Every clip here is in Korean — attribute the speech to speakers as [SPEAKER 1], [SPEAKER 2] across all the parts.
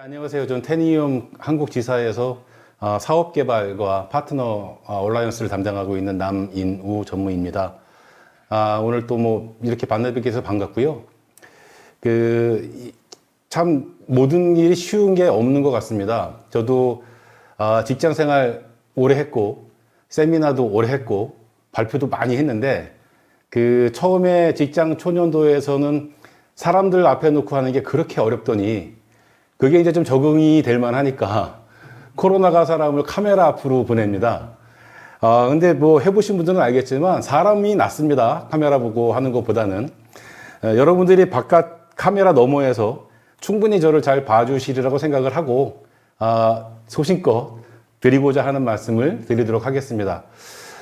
[SPEAKER 1] 안녕하세요. 전 테니움 한국지사에서 사업개발과 파트너 얼라이언스를 담당하고 있는 남인우 전무입니다. 오늘 또 뭐 이렇게 만나뵙게 해서 반갑고요. 참 모든 일이 쉬운 게 없는 것 같습니다. 저도 직장 생활 오래 했고 세미나도 오래 했고 발표도 많이 했는데 처음에 직장 초년도에서는 사람들 앞에 놓고 하는 게 그렇게 어렵더니 그게 이제 좀 적응이 될 만하니까 코로나가 사람을 카메라 앞으로 보냅니다. 근데 뭐 해보신 분들은 알겠지만 사람이 낫습니다. 카메라 보고 하는 것보다는. 여러분들이 바깥 카메라 너머에서 충분히 저를 잘 봐주시리라고 생각을 하고 소신껏 드리고자 하는 말씀을 드리도록 하겠습니다.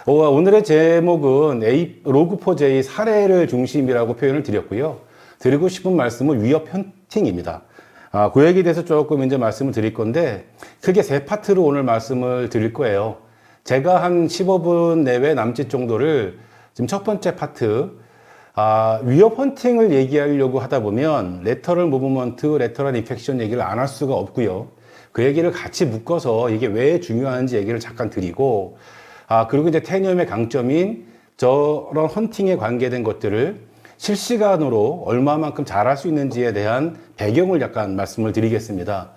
[SPEAKER 1] 오늘의 제목은 로그4j 사례를 중심이라고 표현을 드렸고요. 드리고 싶은 말씀은 위협 헌팅입니다. 그 얘기에 대해서 조금 이제 말씀을 드릴 건데, 크게 세 파트로 오늘 말씀을 드릴 거예요. 제가 한 15분 내외 남짓 정도를 지금 첫 번째 파트, 위협 헌팅을 얘기하려고 하다 보면, 레터럴 무브먼트, 레터럴 인펙션 얘기를 안 할 수가 없고요. 그 얘기를 같이 묶어서 이게 왜 중요한지 얘기를 잠깐 드리고, 그리고 이제 테니움의 강점인 저런 헌팅에 관계된 것들을 실시간으로 얼마만큼 잘할 수 있는지에 대한 배경을 약간 말씀을 드리겠습니다.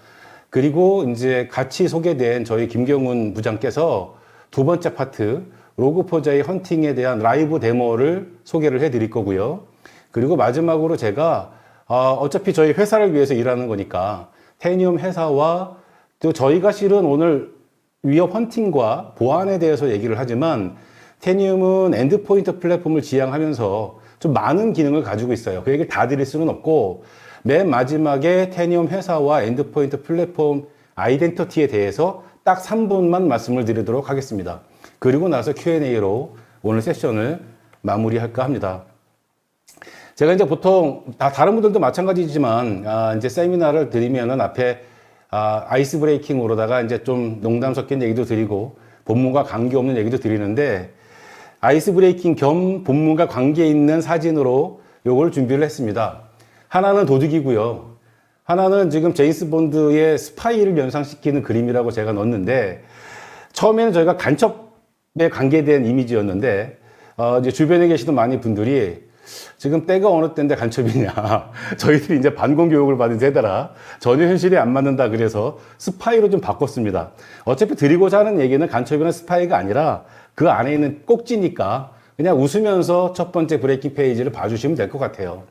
[SPEAKER 1] 그리고 이제 같이 소개된 저희 김경훈 부장께서 두 번째 파트 로그4j 헌팅에 대한 라이브 데모를 소개를 해 드릴 거고요. 그리고 마지막으로 제가 어차피 저희 회사를 위해서 일하는 거니까 테니움 회사와 또 저희가 실은 오늘 위협 헌팅과 보안에 대해서 얘기를 하지만 테니움은 엔드포인트 플랫폼을 지향하면서 좀 많은 기능을 가지고 있어요. 그 얘기를 다 드릴 수는 없고 맨 마지막에 테니움 회사와 엔드포인트 플랫폼 아이덴티티에 대해서 딱 3분만 말씀을 드리도록 하겠습니다. 그리고 나서 Q&A로 오늘 세션을 마무리할까 합니다. 제가 이제 보통 다른 분들도 마찬가지지만 이제 세미나를 드리면은 앞에 아이스 브레이킹으로다가 이제 좀 농담 섞인 얘기도 드리고 본문과 관계없는 얘기도 드리는데 아이스 브레이킹 겸 본문과 관계 있는 사진으로 요걸 준비를 했습니다. 하나는 도둑이고요. 하나는 지금 제임스 본드의 스파이를 연상시키는 그림이라고 제가 넣었는데 처음에는 저희가 간첩에 관계된 이미지였는데 이제 주변에 계시던 많은 분들이 지금 때가 어느 때인데 간첩이냐. 저희들이 이제 반공 교육을 받은 세대라 전혀 현실이 안 맞는다 그래서 스파이로 좀 바꿨습니다. 어차피 드리고자 하는 얘기는 간첩이나 스파이가 아니라 그 안에 있는 꼭지니까 그냥 웃으면서 첫 번째 브레이킹 페이지를 봐주시면 될 것 같아요.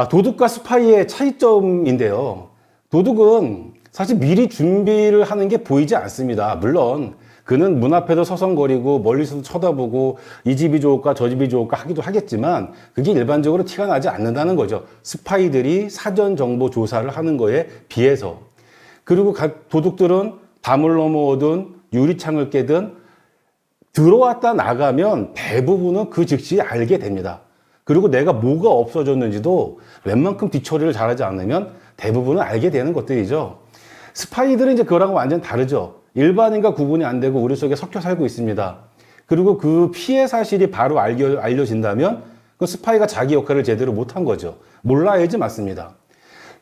[SPEAKER 1] 도둑과 스파이의 차이점인데요. 도둑은 사실 미리 준비를 하는 게 보이지 않습니다. 물론 그는 문 앞에도 서성거리고 멀리서도 쳐다보고 이 집이 좋을까 저 집이 좋을까 하기도 하겠지만 그게 일반적으로 티가 나지 않는다는 거죠. 스파이들이 사전 정보 조사를 하는 거에 비해서. 그리고 도둑들은 담을 넘어오든 유리창을 깨든 들어왔다 나가면 대부분은 그 즉시 알게 됩니다. 그리고 내가 뭐가 없어졌는지도 웬만큼 뒤처리를 잘하지 않으면 대부분은 알게 되는 것들이죠. 스파이들은 이제 그거랑은 완전 다르죠. 일반인과 구분이 안 되고 우리 속에 섞여 살고 있습니다. 그리고 그 피해 사실이 바로 알려진다면 그 스파이가 자기 역할을 제대로 못한 거죠. 몰라야지 맞습니다.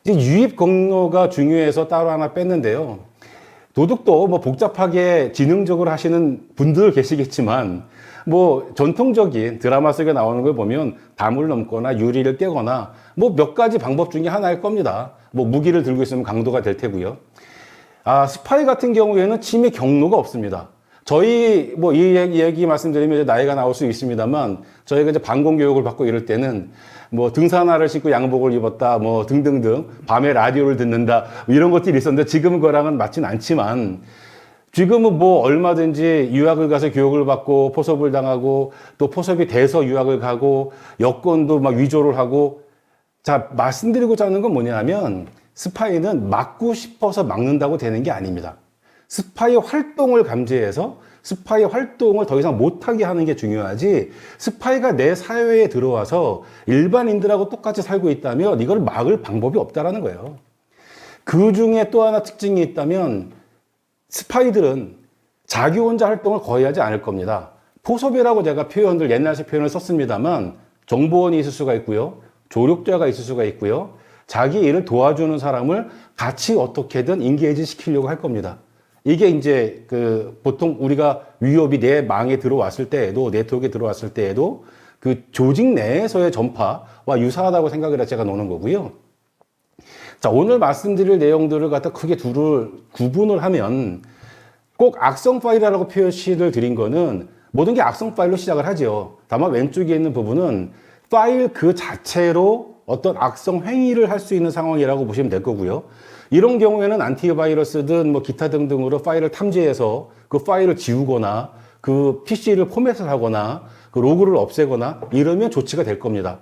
[SPEAKER 1] 이제 유입 경로가 중요해서 따로 하나 뺐는데요. 도둑도 뭐 복잡하게 지능적으로 하시는 분들 계시겠지만 뭐 전통적인 드라마 속에 나오는 걸 보면 담을 넘거나 유리를 깨거나 뭐 몇 가지 방법 중에 하나일 겁니다. 뭐 무기를 들고 있으면 강도가 될 테고요. 스파이 같은 경우에는 침해 경로가 없습니다. 저희 뭐 이 얘기 말씀드리면 이제 나이가 나올 수 있습니다만 저희가 이제 반공 교육을 받고 이럴 때는 뭐 등산화를 신고 양복을 입었다 뭐 등등등 밤에 라디오를 듣는다 뭐 이런 것들이 있었는데 지금은 그거랑은 맞진 않지만 지금은 뭐 얼마든지 유학을 가서 교육을 받고 포섭을 당하고 또 포섭이 돼서 유학을 가고 여권도 막 위조를 하고 자 말씀드리고자 하는 건 뭐냐면 스파이는 막고 싶어서 막는다고 되는 게 아닙니다. 스파이 활동을 감지해서 스파이 활동을 더 이상 못하게 하는 게 중요하지 스파이가 내 사회에 들어와서 일반인들하고 똑같이 살고 있다면 이걸 막을 방법이 없다라는 거예요. 그 중에 또 하나 특징이 있다면 스파이들은 자기 혼자 활동을 거의 하지 않을 겁니다. 포섭이라고 제가 옛날식 표현을 썼습니다만 정보원이 있을 수가 있고요. 조력자가 있을 수가 있고요. 자기 일을 도와주는 사람을 같이 어떻게든 인게이지 시키려고 할 겁니다. 이게 이제 보통 우리가 위협이 내 망에 들어왔을 때에도, 네트워크에 들어왔을 때에도 그 조직 내에서의 전파와 유사하다고 생각을 해서 제가 노는 거고요. 자, 오늘 말씀드릴 내용들을 갖다 크게 둘을 구분을 하면 꼭 악성 파일이라고 표시를 드린 거는 모든 게 악성 파일로 시작을 하죠. 다만 왼쪽에 있는 부분은 파일 그 자체로 어떤 악성 행위를 할 수 있는 상황이라고 보시면 될 거고요. 이런 경우에는 안티바이러스든 뭐 기타 등등으로 파일을 탐지해서 그 파일을 지우거나 그 PC를 포맷을 하거나 그 로그를 없애거나 이러면 조치가 될 겁니다.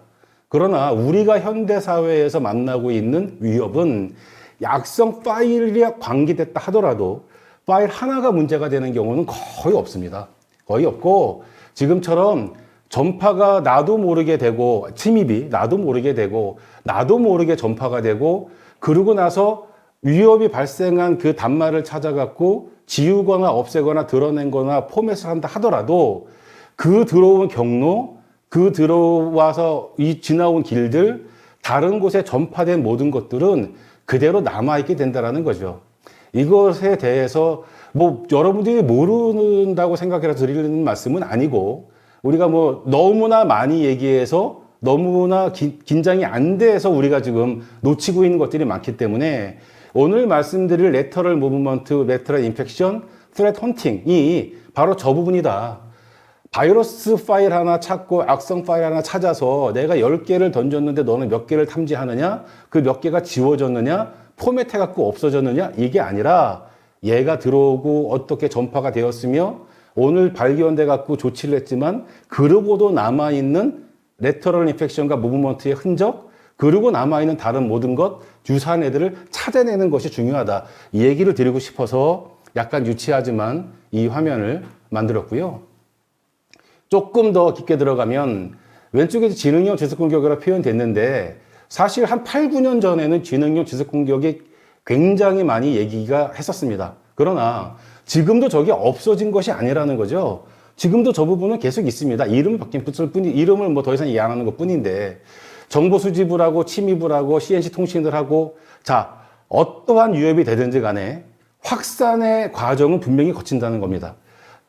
[SPEAKER 1] 그러나 우리가 현대 사회에서 만나고 있는 위협은 악성 파일이 관계됐다 하더라도 파일 하나가 문제가 되는 경우는 거의 없습니다. 거의 없고 지금처럼 전파가 나도 모르게 되고 침입이 나도 모르게 되고 나도 모르게 전파가 되고 그러고 나서 위협이 발생한 그 단말을 찾아갖고 지우거나 없애거나 드러낸 거나 포맷을 한다 하더라도 그 들어온 경로, 그 들어와서 이 지나온 길들, 다른 곳에 전파된 모든 것들은 그대로 남아있게 된다는 거죠. 이것에 대해서 뭐 여러분들이 모른다고 생각해서 드리는 말씀은 아니고 우리가 뭐 너무나 많이 얘기해서 너무나 긴장이 안 돼서 우리가 지금 놓치고 있는 것들이 많기 때문에 오늘 말씀드릴 레터럴 무브먼트, 레터럴 인펙션, 트레트 헌팅이 바로 저 부분이다. 바이러스 파일 하나 찾고 악성 파일 하나 찾아서 내가 10개를 던졌는데 너는 몇 개를 탐지하느냐? 그 몇 개가 지워졌느냐? 포맷해갖고 없어졌느냐? 이게 아니라 얘가 들어오고 어떻게 전파가 되었으며 오늘 발견돼 갖고 조치를 했지만 그러고도 남아있는 레터럴 인펙션과 무브먼트의 흔적 그리고 남아있는 다른 모든 것 유사한 애들을 찾아내는 것이 중요하다. 이 얘기를 드리고 싶어서 약간 유치하지만 이 화면을 만들었고요. 조금 더 깊게 들어가면 왼쪽에 지능형 지속공격이라고 표현됐는데 사실 한 8, 9년 전에는 지능형 지속공격이 굉장히 많이 얘기가 했었습니다. 그러나 지금도 저게 없어진 것이 아니라는 거죠. 지금도 저 부분은 계속 있습니다. 이름이 바뀐 뿐이 이름을 뭐 더 이상 이해 안 하는 것 뿐인데 정보 수집을 하고 침입을 하고 CNC 통신을 하고 자 어떠한 위협이 되든지 간에 확산의 과정은 분명히 거친다는 겁니다.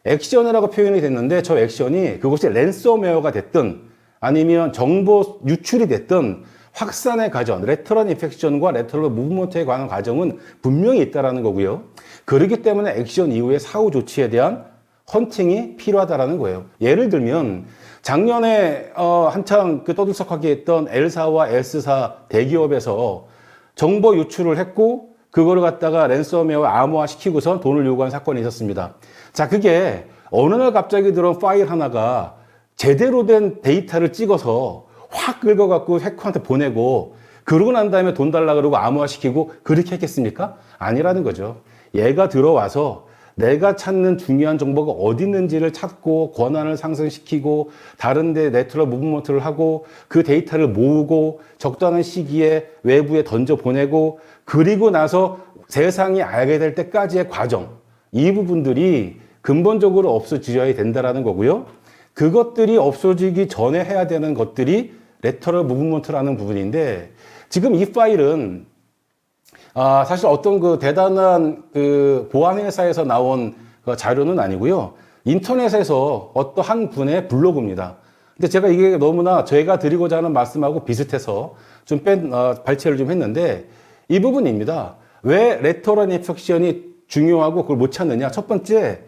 [SPEAKER 1] 액션이라고 표현이 됐는데 저 액션이 그것이 랜섬웨어가 됐든 아니면 정보 유출이 됐든 확산의 과정, 레터럴 인펙션과 레터럴 무브먼트에 관한 과정은 분명히 있다는 거고요. 그렇기 때문에 액션 이후의 사후 조치에 대한 헌팅이 필요하다는 거예요. 예를 들면 작년에 한창 떠들썩하게 했던 L사와 S사 대기업에서 정보 유출을 했고 그거를 갖다가 랜섬웨어 암호화 시키고선 돈을 요구한 사건이 있었습니다. 자, 그게 어느 날 갑자기 들어온 파일 하나가 제대로 된 데이터를 찍어서 확 긁어갖고 해커한테 보내고 그러고 난 다음에 돈 달라 그러고 암호화 시키고 그렇게 했겠습니까? 아니라는 거죠. 얘가 들어와서 내가 찾는 중요한 정보가 어디 있는지를 찾고 권한을 상승시키고 다른데 네트워크 무브먼트를 하고 그 데이터를 모으고 적당한 시기에 외부에 던져 보내고 그리고 나서 세상이 알게 될 때까지의 과정 이 부분들이 근본적으로 없어져야 된다는 거고요. 그것들이 없어지기 전에 해야 되는 것들이 레터럴 무브먼트라는 부분인데 지금 이 파일은 사실 어떤 그 대단한 그 보안회사에서 나온 그 자료는 아니고요. 인터넷에서 어떤 한 분의 블로그입니다. 근데 제가 이게 너무나 제가 드리고자 하는 말씀하고 비슷해서 좀 발췌를 좀 했는데 이 부분입니다. 왜 레터럴 인펙션이 중요하고 그걸 못 찾느냐? 첫 번째,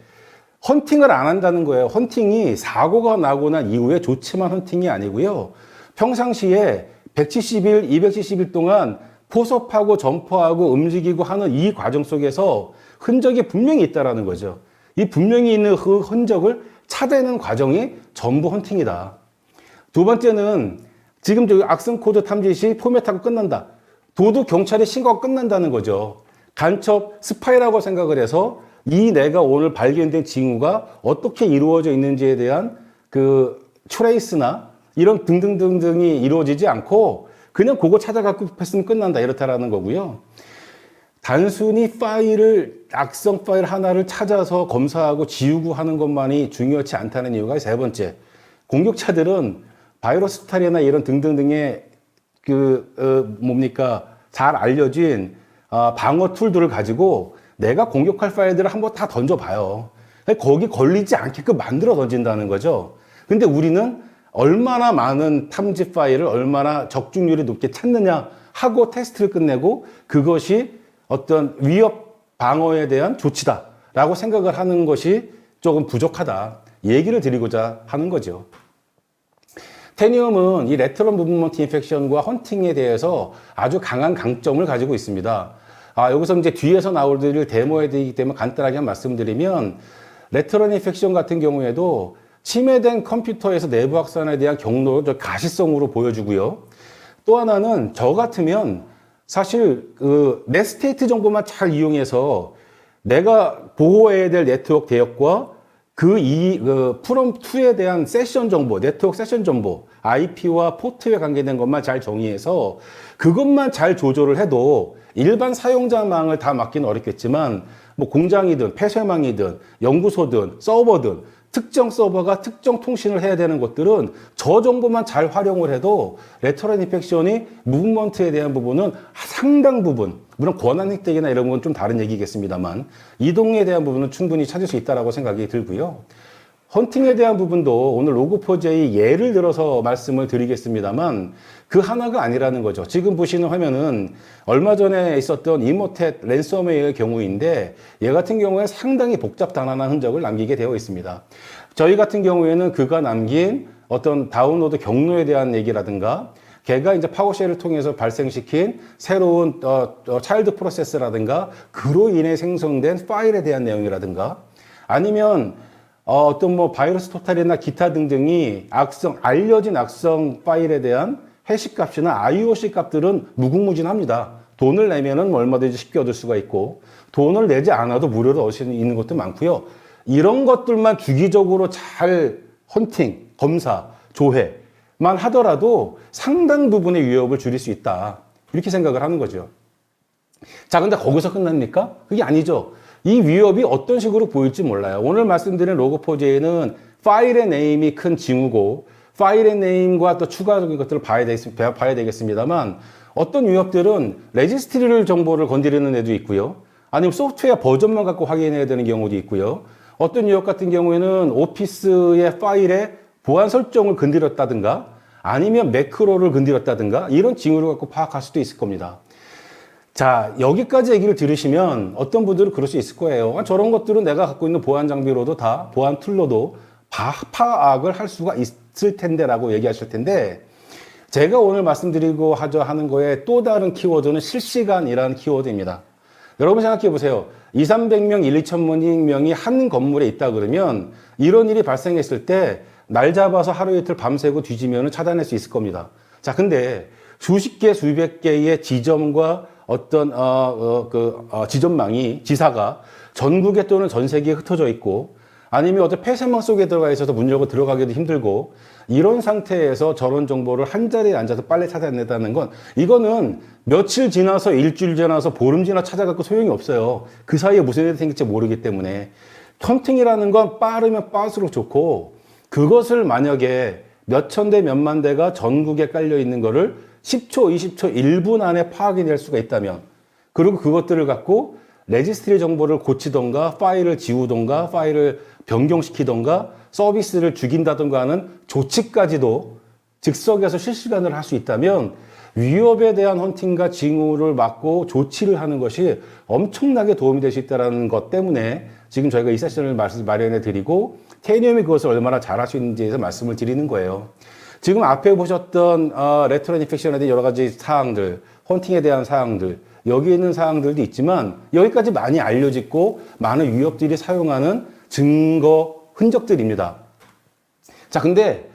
[SPEAKER 1] 헌팅을 안 한다는 거예요. 헌팅이 사고가 나고 난 이후에 조치만 헌팅이 아니고요. 평상시에 170일, 270일 동안 포섭하고 점퍼하고 움직이고 하는 이 과정 속에서 흔적이 분명히 있다는 거죠. 이 분명히 있는 그 흔적을 찾아내는 과정이 전부 헌팅이다. 두 번째는 지금 저기 악성 코드 탐지 시 포맷하고 끝난다. 도둑 경찰이 신고가 끝난다는 거죠. 간첩 스파이라고 생각을 해서 이 내가 오늘 발견된 징후가 어떻게 이루어져 있는지에 대한 그 트레이스나 이런 등등등등이 이루어지지 않고 그냥 그거 찾아갖고 했으면 끝난다 이렇다라는 거고요. 단순히 악성 파일 하나를 찾아서 검사하고 지우고 하는 것만이 중요하지 않다는 이유가 세 번째. 공격자들은 바이러스 탈이나 이런 등등등의 잘 알려진 방어 툴들을 가지고 내가 공격할 파일들을 한번 다 던져봐요. 거기 걸리지 않게끔 만들어 던진다는 거죠. 근데 우리는 얼마나 많은 탐지 파일을 얼마나 적중률이 높게 찾느냐 하고 테스트를 끝내고 그것이 어떤 위협 방어에 대한 조치다라고 생각을 하는 것이 조금 부족하다. 얘기를 드리고자 하는 거죠. 테니움은 이 레터럴 무브먼트 인펙션과 헌팅에 대해서 아주 강한 강점을 가지고 있습니다. 여기서 이제 뒤에서 나올 데모에 되기 때문에 간단하게 말씀드리면 레터럴 인펙션 같은 경우에도 침해된 컴퓨터에서 내부 확산에 대한 경로를 가시성으로 보여주고요. 또 하나는 저 같으면 사실 내 스테이트 정보만 잘 이용해서 내가 보호해야 될 네트워크 대역과 프롬2에 대한 세션 정보, 네트워크 세션 정보, IP와 포트에 관계된 것만 잘 정의해서 그것만 잘 조절을 해도 일반 사용자망을 다 막기는 어렵겠지만 뭐 공장이든 폐쇄망이든 연구소든 서버든 특정 서버가 특정 통신을 해야 되는 것들은 저 정보만 잘 활용을 해도 레터럴 인펙션이 무브먼트에 대한 부분은 상당 부분, 물론 권한 획득이나 이런 건 좀 다른 얘기겠습니다만 이동에 대한 부분은 충분히 찾을 수 있다고 생각이 들고요. 헌팅에 대한 부분도 오늘 로그4j 예를 들어서 말씀을 드리겠습니다만 그 하나가 아니라는 거죠. 지금 보시는 화면은 얼마 전에 있었던 이모텟 랜섬웨어의 경우인데 얘 같은 경우에 상당히 복잡단안한 흔적을 남기게 되어 있습니다. 저희 같은 경우에는 그가 남긴 어떤 다운로드 경로에 대한 얘기라든가 걔가 이제 파워쉘을 통해서 발생시킨 새로운 차일드 프로세스라든가 그로 인해 생성된 파일에 대한 내용이라든가 아니면 어떤 뭐 바이러스 토탈이나 기타 등등이 알려진 악성 파일에 대한 해시 값이나 IOC 값들은 무궁무진합니다. 돈을 내면은 뭐 얼마든지 쉽게 얻을 수가 있고 돈을 내지 않아도 무료로 얻을 수 있는 것도 많고요. 이런 것들만 주기적으로 잘 헌팅, 검사, 조회만 하더라도 상당 부분의 위협을 줄일 수 있다. 이렇게 생각을 하는 거죠. 자, 근데 거기서 끝납니까? 그게 아니죠. 이 위협이 어떤 식으로 보일지 몰라요. 오늘 말씀드린 로그4j는 파일의 네임이 큰 징후고 파일의 네임과 또 추가적인 것들을 봐야 되겠습니다만 어떤 위협들은 레지스트리 정보를 건드리는 애도 있고요. 아니면 소프트웨어 버전만 갖고 확인해야 되는 경우도 있고요. 어떤 위협 같은 경우에는 오피스의 파일의 보안 설정을 건드렸다든가 아니면 매크로를 건드렸다든가 이런 징후를 갖고 파악할 수도 있을 겁니다. 자, 여기까지 얘기를 들으시면 어떤 분들은 그럴 수 있을 거예요. 저런 것들은 내가 갖고 있는 보안 장비로도 다, 보안 툴로도 파악을 할 수가 있을 텐데 라고 얘기하실 텐데 제가 오늘 말씀드리고 하는 거에 또 다른 키워드는 실시간이라는 키워드입니다. 여러분 생각해 보세요. 200~300명, 1~2천명이 한 건물에 있다 그러면 이런 일이 발생했을 때 날 잡아서 하루 이틀 밤새고 뒤지면 차단할 수 있을 겁니다. 자, 근데 수십 개, 수백 개의 지점과 어떤 지점망이 지사가 전국에 또는 전 세계에 흩어져 있고 아니면 어떤 폐쇄망 속에 들어가 있어서 문 열고 들어가기도 힘들고 이런 상태에서 저런 정보를 한 자리에 앉아서 빨리 찾아낸다는 건 이거는 며칠 지나서 일주일 지나서 보름 지나 찾아갖고 소용이 없어요. 그 사이에 무슨 일이 생길지 모르기 때문에 헌팅이라는 건 빠르면 빠를수록 좋고 그것을 만약에 몇천 대 몇만 대가 전국에 깔려 있는 거를 10초, 20초, 1분 안에 파악이 될 수가 있다면 그리고 그것들을 갖고 레지스트리 정보를 고치던가 파일을 지우던가 파일을 변경시키던가 서비스를 죽인다던가 하는 조치까지도 즉석에서 실시간으로 할 수 있다면 위협에 대한 헌팅과 징후를 막고 조치를 하는 것이 엄청나게 도움이 될 수 있다는 것 때문에 지금 저희가 이 세션을 마련해 드리고 테니움이 그것을 얼마나 잘할 수 있는지에 대해서 말씀을 드리는 거예요. 지금 앞에 보셨던 레터럴 인펙션에 대한 여러 가지 사항들, 헌팅에 대한 사항들, 여기 있는 사항들도 있지만 여기까지 많이 알려지고 많은 위협들이 사용하는 증거 흔적들입니다. 자, 근데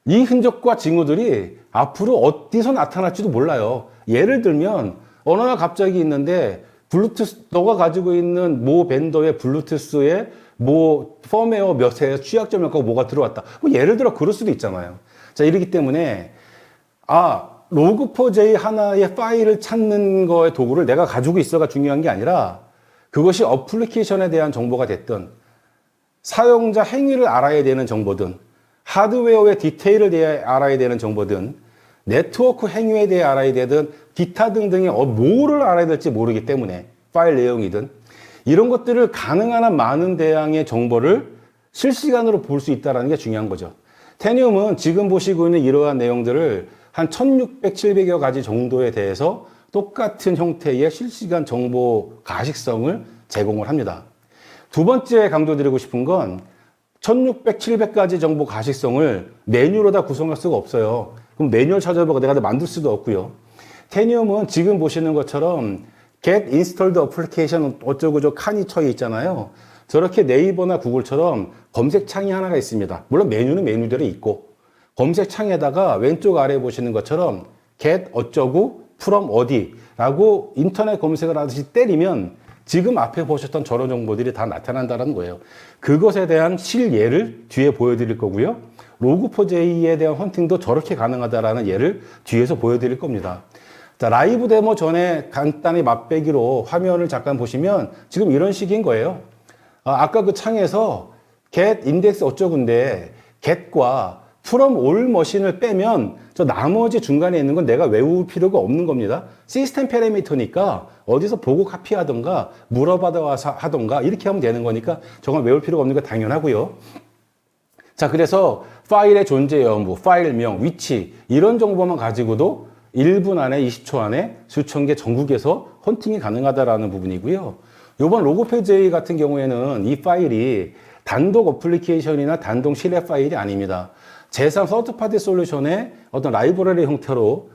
[SPEAKER 1] 이 흔적과 징후들이 앞으로 어디서 나타날지도 몰라요. 예를 들면 어느 날 갑자기 있는데 블루투스 너가 가지고 있는 모 벤더의 블루투스에 뭐 펌웨어 몇에 취약점 몇 가고 뭐가 들어왔다. 뭐 예를 들어 그럴 수도 있잖아요. 자, 이러기 때문에 로그4j 하나의 파일을 찾는 거의 도구를 내가 가지고 있어가 중요한 게 아니라 그것이 어플리케이션에 대한 정보가 됐든 사용자 행위를 알아야 되는 정보든 하드웨어의 디테일을 알아야 되는 정보든 네트워크 행위에 대해 알아야 되든 기타 등등의 뭐를 알아야 될지 모르기 때문에 파일 내용이든 이런 것들을 가능한 한 많은 대량의 정보를 실시간으로 볼 수 있다는 게 중요한 거죠. 테니움은 지금 보시고 있는 이러한 내용들을 한 1600, 700여 가지 정도에 대해서 똑같은 형태의 실시간 정보 가식성을 제공을 합니다. 두 번째 강조드리고 싶은 건 1600, 700가지 정보 가식성을 메뉴로 다 구성할 수가 없어요. 그럼 매뉴얼 찾아보고 내가 만들 수도 없고요. 테니움은 지금 보시는 것처럼 get installed application 어쩌고저 칸이 처해 있잖아요. 저렇게 네이버나 구글처럼 검색창이 하나가 있습니다. 물론 메뉴는 메뉴대로 있고 검색창에다가 왼쪽 아래 보시는 것처럼 get 어쩌고 from 어디라고 인터넷 검색을 하듯이 때리면 지금 앞에 보셨던 저런 정보들이 다 나타난다는 거예요. 그것에 대한 실예를 뒤에 보여드릴 거고요. 로그4j에 대한 헌팅도 저렇게 가능하다라는 예를 뒤에서 보여드릴 겁니다. 자, 라이브 데모 전에 간단히 맛배기로 화면을 잠깐 보시면 지금 이런 식인 거예요. 아까 그 창에서 get index 어쩌고인데 get과 from all machine을 빼면 저 나머지 중간에 있는 건 내가 외울 필요가 없는 겁니다. 시스템 패러미터니까 어디서 보고 카피하던가 물어봐서 하던가 이렇게 하면 되는 거니까 저건 외울 필요가 없는 거 당연하고요. 자, 그래서 파일의 존재 여부, 파일명, 위치 이런 정보만 가지고도 1분 안에 20초 안에 수천 개 전국에서 헌팅이 가능하다라는 부분이고요. 이번 로그4j 같은 경우에는 이 파일이 단독 어플리케이션이나 단독 실내 파일이 아닙니다. 제3 서드파티 솔루션의 어떤 라이브러리 형태로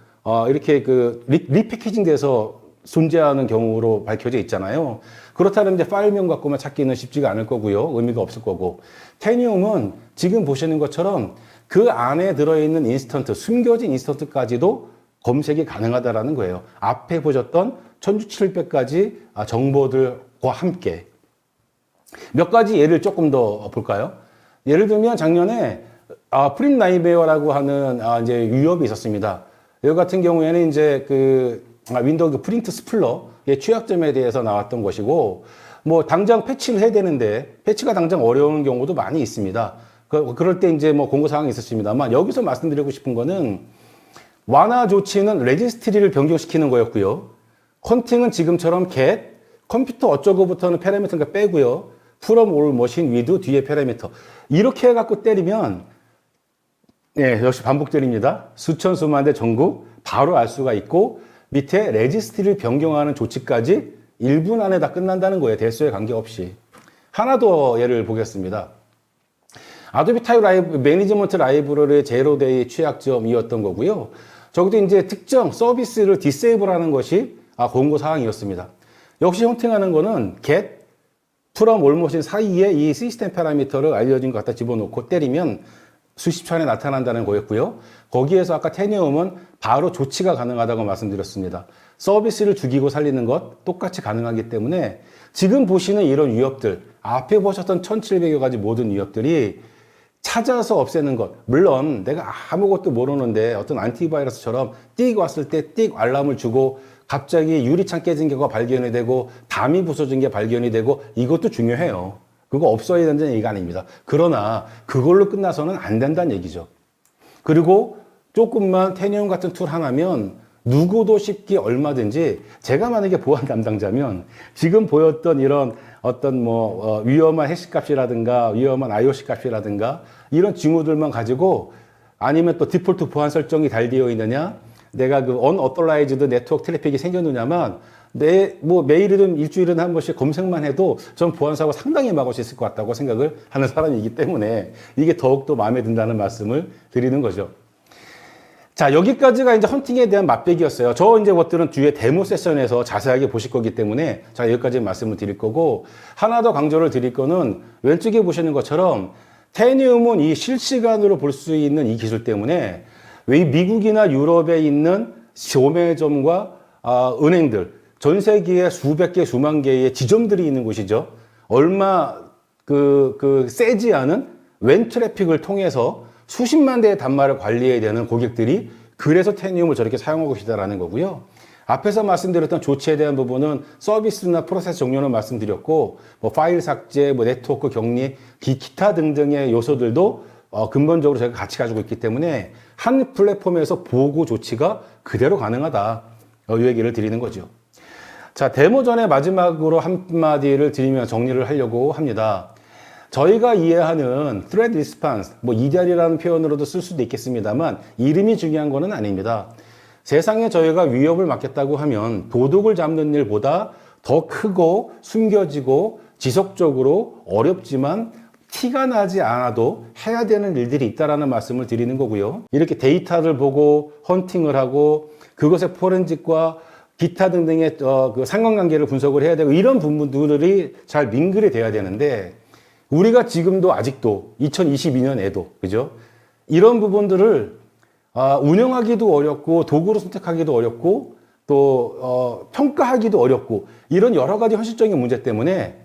[SPEAKER 1] 이렇게 리패키징 돼서 존재하는 경우로 밝혀져 있잖아요. 그렇다면 이제 파일명 갖고만 찾기는 쉽지가 않을 거고요. 의미가 없을 거고. 테니움은 지금 보시는 것처럼 그 안에 들어있는 인스턴트, 숨겨진 인스턴트까지도 검색이 가능하다라는 거예요. 앞에 보셨던 1700가지 정보들과 함께. 몇 가지 예를 조금 더 볼까요? 예를 들면 작년에 프린 나이베어라고 하는 이제 위협이 있었습니다. 이 같은 경우에는 이제 윈도우 프린트 스플러의 취약점에 대해서 나왔던 것이고, 뭐 당장 패치를 해야 되는데 패치가 당장 어려운 경우도 많이 있습니다. 그럴 때 이제 뭐 공고 사항이 있었습니다만 여기서 말씀드리고 싶은 거는 완화 조치는 레지스트리를 변경시키는 거였고요. 헌팅은 지금처럼 get, 컴퓨터 어쩌고부터는 패러미터가 빼고요. from all machine with 뒤에 패러미터. 이렇게 해갖고 때리면, 네, 역시 반복드립니다. 수천 수만 대 전국 바로 알 수가 있고, 밑에 레지스트리를 변경하는 조치까지 1분 안에 다 끝난다는 거예요. 대수에 관계없이. 하나 더 예를 보겠습니다. 아도비 타입 매니지먼트 라이브러리의 제로데이 취약점이었던 거고요. 저기도 이제 특정 서비스를 디세이블 하는 것이 공고 사항이었습니다. 역시 헌팅하는 거는 get, from all machine 사이에 이 시스템 파라미터를 알려진 것 갖다 집어넣고 때리면 수십 초 안에 나타난다는 거였고요. 거기에서 아까 테니움은 바로 조치가 가능하다고 말씀드렸습니다. 서비스를 죽이고 살리는 것 똑같이 가능하기 때문에 지금 보시는 이런 위협들, 앞에 보셨던 1700여 가지 모든 위협들이 찾아서 없애는 것. 물론 내가 아무것도 모르는데 어떤 안티바이러스처럼 띡 왔을 때 띡 알람을 주고 갑자기 유리창 깨진 게가 발견이 되고 담이 부서진 게 발견이 되고 이것도 중요해요. 그거 없어야 된다는 얘기가 아닙니다. 그러나 그걸로 끝나서는 안 된다는 얘기죠. 그리고 조금만 테니움 같은 툴 하나면 누구도 쉽게 얼마든지 제가 만약에 보안 담당자면 지금 보였던 이런 어떤 위험한 해시 값이라든가 위험한 IOC 값이라든가 이런 징후들만 가지고 아니면 또 디폴트 보안 설정이 잘 되어 있느냐 내가 unauthorized 네트워크 트래픽이 생겼느냐만 매일이든 일주일은 한 번씩 검색만 해도 전 보안사고 상당히 막을 수 있을 것 같다고 생각을 하는 사람이기 때문에 이게 더욱더 마음에 든다는 말씀을 드리는 거죠. 자, 여기까지가 이제 헌팅에 대한 맛배기였어요. 저 이제 것들은 뒤에 데모 세션에서 자세하게 보실 거기 때문에 제가 여기까지 말씀을 드릴 거고, 하나 더 강조를 드릴 거는 왼쪽에 보시는 것처럼 테니움은 이 실시간으로 볼 수 있는 이 기술 때문에 왜 미국이나 유럽에 있는 소매점과 은행들, 전 세계에 수백 개, 수만 개의 지점들이 있는 곳이죠. 얼마 세지 않은 웬 트래픽을 통해서 수십만 대의 단말을 관리해야 되는 고객들이 그래서 테니움을 저렇게 사용하고 계시다라는 거고요. 앞에서 말씀드렸던 조치에 대한 부분은 서비스나 프로세스 종료는 말씀드렸고, 파일 삭제, 네트워크 격리, 기타 등등의 요소들도 근본적으로 저희가 같이 가지고 있기 때문에 한 플랫폼에서 보고 조치가 그대로 가능하다. 이 얘기를 드리는 거죠. 자, 데모 전에 마지막으로 한마디를 드리며 정리를 하려고 합니다. 저희가 이해하는 threat response, EDR이라는 표현으로도 쓸 수도 있겠습니다만 이름이 중요한 거는 아닙니다. 세상에 저희가 위협을 막겠다고 하면 도둑을 잡는 일보다 더 크고 숨겨지고 지속적으로 어렵지만 티가 나지 않아도 해야 되는 일들이 있다라는 말씀을 드리는 거고요. 이렇게 데이터를 보고 헌팅을 하고 그것의 포렌식과 기타 등등의 그 상관관계를 분석을 해야 되고 이런 부분들이 잘 민글이 돼야 되는데 우리가 지금도 아직도 2022년에도 그죠? 이런 부분들을 운영하기도 어렵고 도구로 선택하기도 어렵고 또 평가하기도 어렵고 이런 여러 가지 현실적인 문제 때문에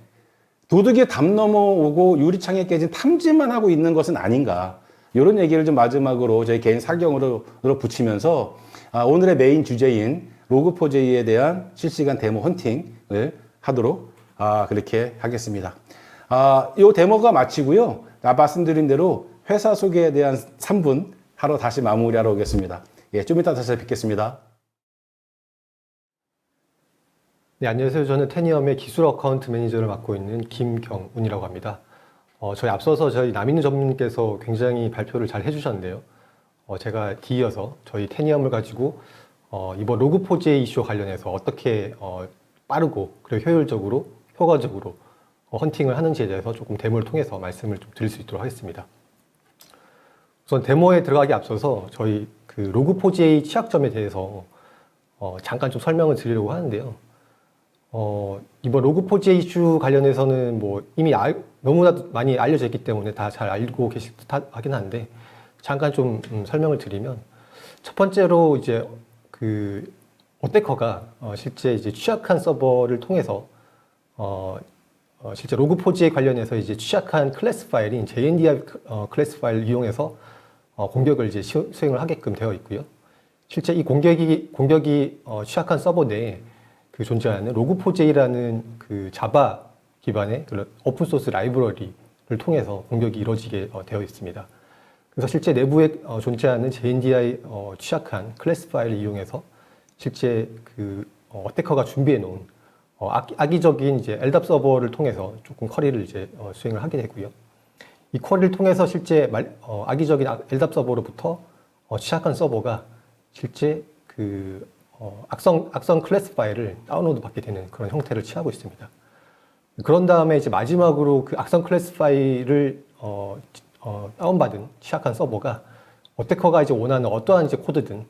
[SPEAKER 1] 도둑이 담 넘어오고 유리창에 깨진 탐지만 하고 있는 것은 아닌가 이런 얘기를 좀 마지막으로 저희 개인 사경으로 붙이면서 오늘의 메인 주제인 로그4j에 대한 실시간 데모 헌팅을 하도록 그렇게 하겠습니다. 이 데모가 마치고요. 말씀드린 대로 회사 소개에 대한 3분 하러 다시 마무리하러 오겠습니다. 예, 좀 이따 다시 뵙겠습니다.
[SPEAKER 2] 네, 안녕하세요. 저는 테니엄의 기술 어카운트 매니저를 맡고 있는 김경운이라고 합니다. 앞서서 저희 남인우 전문님께서 굉장히 발표를 잘 해주셨는데요. 제가 뒤이어서 저희 테니엄을 가지고 이번 로그4j 이슈와 관련해서 어떻게 빠르고 그리고 효율적으로, 효과적으로 헌팅을 하는지에 대해서 조금 데모를 통해서 말씀을 좀 드릴 수 있도록 하겠습니다. 우선 데모에 들어가기 앞서서 저희 그 로그4j 취약점에 대해서 잠깐 좀 설명을 드리려고 하는데요. 이번 로그4j 이슈 관련해서는 이미 너무나도 많이 알려져 있기 때문에 다 잘 알고 계실 듯 하긴 한데 잠깐 좀 설명을 드리면 첫 번째로 이제 그 어태커가 실제 이제 취약한 서버를 통해서 실제 로그4j 관련해서 이제 취약한 클래스 파일인 JNDR 클래스 파일을 이용해서 공격을 이제 수행을 하게끔 되어 있고요. 실제 이 공격이 취약한 서버 내에 그 존재하는 로그4j라는 그 자바 기반의 오픈 소스 라이브러리를 통해서 공격이 이루어지게 되어 있습니다. 그래서 실제 내부에 존재하는 JNDI 취약한 클래스 파일을 이용해서 실제 그 어태커가 준비해 놓은 악의적인 이제 LDAP 서버를 통해서 조금 쿼리를 이제 수행을 하게 되고요. 이 쿼리를 통해서 실제 악의적인 LDAP 서버로부터 취약한 서버가 실제 그 악성 클래스 파일을 다운로드 받게 되는 그런 형태를 취하고 있습니다. 그런 다음에 이제 마지막으로 그 악성 클래스 파일을 다운받은 취약한 서버가 어태커가 이제 원하는 어떠한 이제 코드든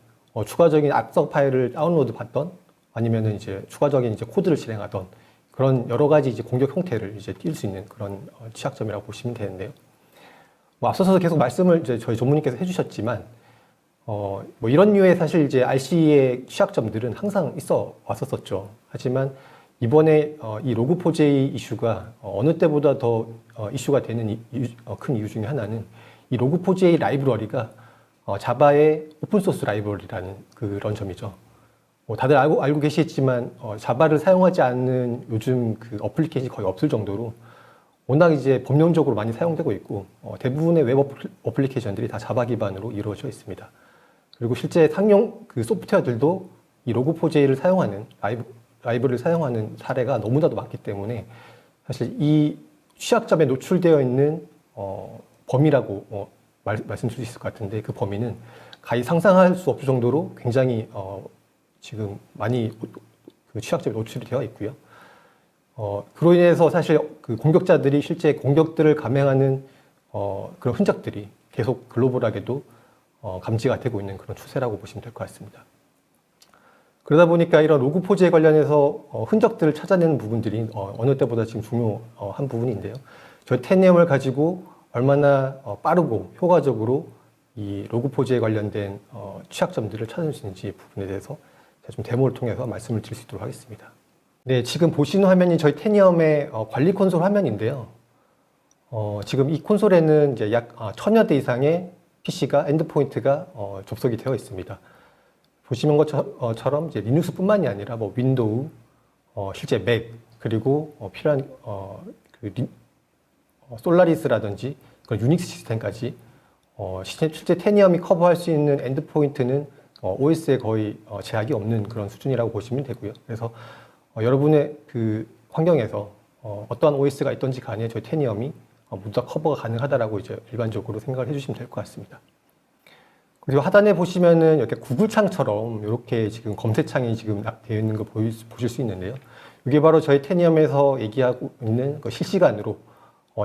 [SPEAKER 2] 추가적인 악성 파일을 다운로드 받던 아니면은 이제 추가적인 이제 코드를 실행하던 그런 여러 가지 이제 공격 형태를 이제 띌 수 있는 그런 취약점이라고 보시면 되는데요. 앞서서 계속 말씀을 이제 저희 전문님께서 해주셨지만 이런 류의 사실 이제 RC의 취약점들은 항상 있어 왔었었죠. 하지만 이번에 이 로그4j 이슈가 어느 때보다 더 이슈가 되는 큰 이유 중에 하나는 이 로그4j 라이브러리가 자바의 오픈소스 라이브러리라는 그런 점이죠. 다들 알고 계시겠지만 자바를 사용하지 않는 요즘 그 어플리케이션이 거의 없을 정도로 워낙 이제 범용적으로 많이 사용되고 있고 대부분의 웹 어플리케이션들이 다 자바 기반으로 이루어져 있습니다. 그리고 실제 상용 그 소프트웨어들도 이 로그4j를 사용하는 라이브를 사용하는 사례가 너무나도 많기 때문에 사실 이 취약점에 노출되어 있는 범위라고 말씀드릴 수 있을 것 같은데 그 범위는 가히 상상할 수 없을 정도로 굉장히 지금 많이 그 취약점에 노출이 되어 있고요. 그로 인해서 사실 그 공격자들이 실제 공격들을 감행하는 그런 흔적들이 계속 글로벌하게도 감지가 되고 있는 그런 추세라고 보시면 될 것 같습니다. 그러다 보니까 이런 로그4j 관련해서 흔적들을 찾아내는 부분들이 어느 때보다 지금 중요한 부분인데요. 저희 테니엄을 가지고 얼마나 빠르고 효과적으로 이 로그4j 관련된 취약점들을 찾을 수 있는지 부분에 대해서 제가 좀 데모를 통해서 말씀을 드릴 수 있도록 하겠습니다. 네, 지금 보시는 화면이 저희 테니엄의 관리 콘솔 화면인데요. 지금 이 콘솔에는 이제 약 1000여 대 이상의 PC가 엔드포인트가 접속이 되어 있습니다. 보시는 것처럼 이제 리눅스뿐만이 아니라 윈도우, 실제 맥 그리고 필요한 솔라리스라든지 유닉스 시스템까지 실제 테니엄이 커버할 수 있는 엔드포인트는 OS에 거의 제약이 없는 그런 수준이라고 보시면 되고요. 그래서 여러분의 그 환경에서 어떠한 OS가 있던지 간에 저희 테니엄이 모두 다 커버가 가능하다라고 이제 일반적으로 생각을 해주시면 될 것 같습니다. 그리고 하단에 보시면은 이렇게 구글 창처럼 이렇게 지금 검색창이 지금 되어 있는 거 보실 수 있는데요. 이게 바로 저희 테니엄에서 얘기하고 있는 그 실시간으로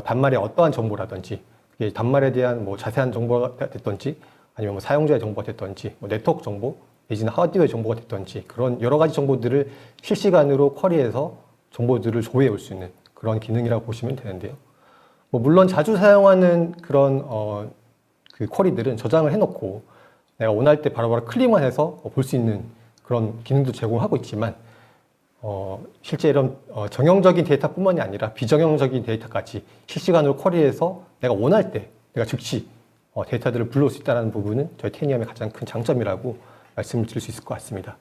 [SPEAKER 2] 단말에 어떠한 정보라든지 그게 단말에 대한 뭐 자세한 정보가 됐던지 아니면 뭐 사용자의 정보가 됐던지 뭐 네트워크 정보 내지는 하드웨어 정보가 됐던지 그런 여러 가지 정보들을 실시간으로 쿼리해서 정보들을 조회해 올 수 있는 그런 기능이라고 보시면 되는데요. 뭐 물론 자주 사용하는 그런 그 쿼리들은 저장을 해놓고 내가 원할 때 바로바로 클릭만 해서 볼 수 있는 그런 기능도 제공하고 있지만 실제 이런 정형적인 데이터뿐만이 아니라 비정형적인 데이터까지 실시간으로 쿼리해서 내가 원할 때 내가 즉시 데이터들을 불러올 수 있다는 부분은 저희 테니엄의 가장 큰 장점이라고 말씀을 드릴 수 있을 것 같습니다.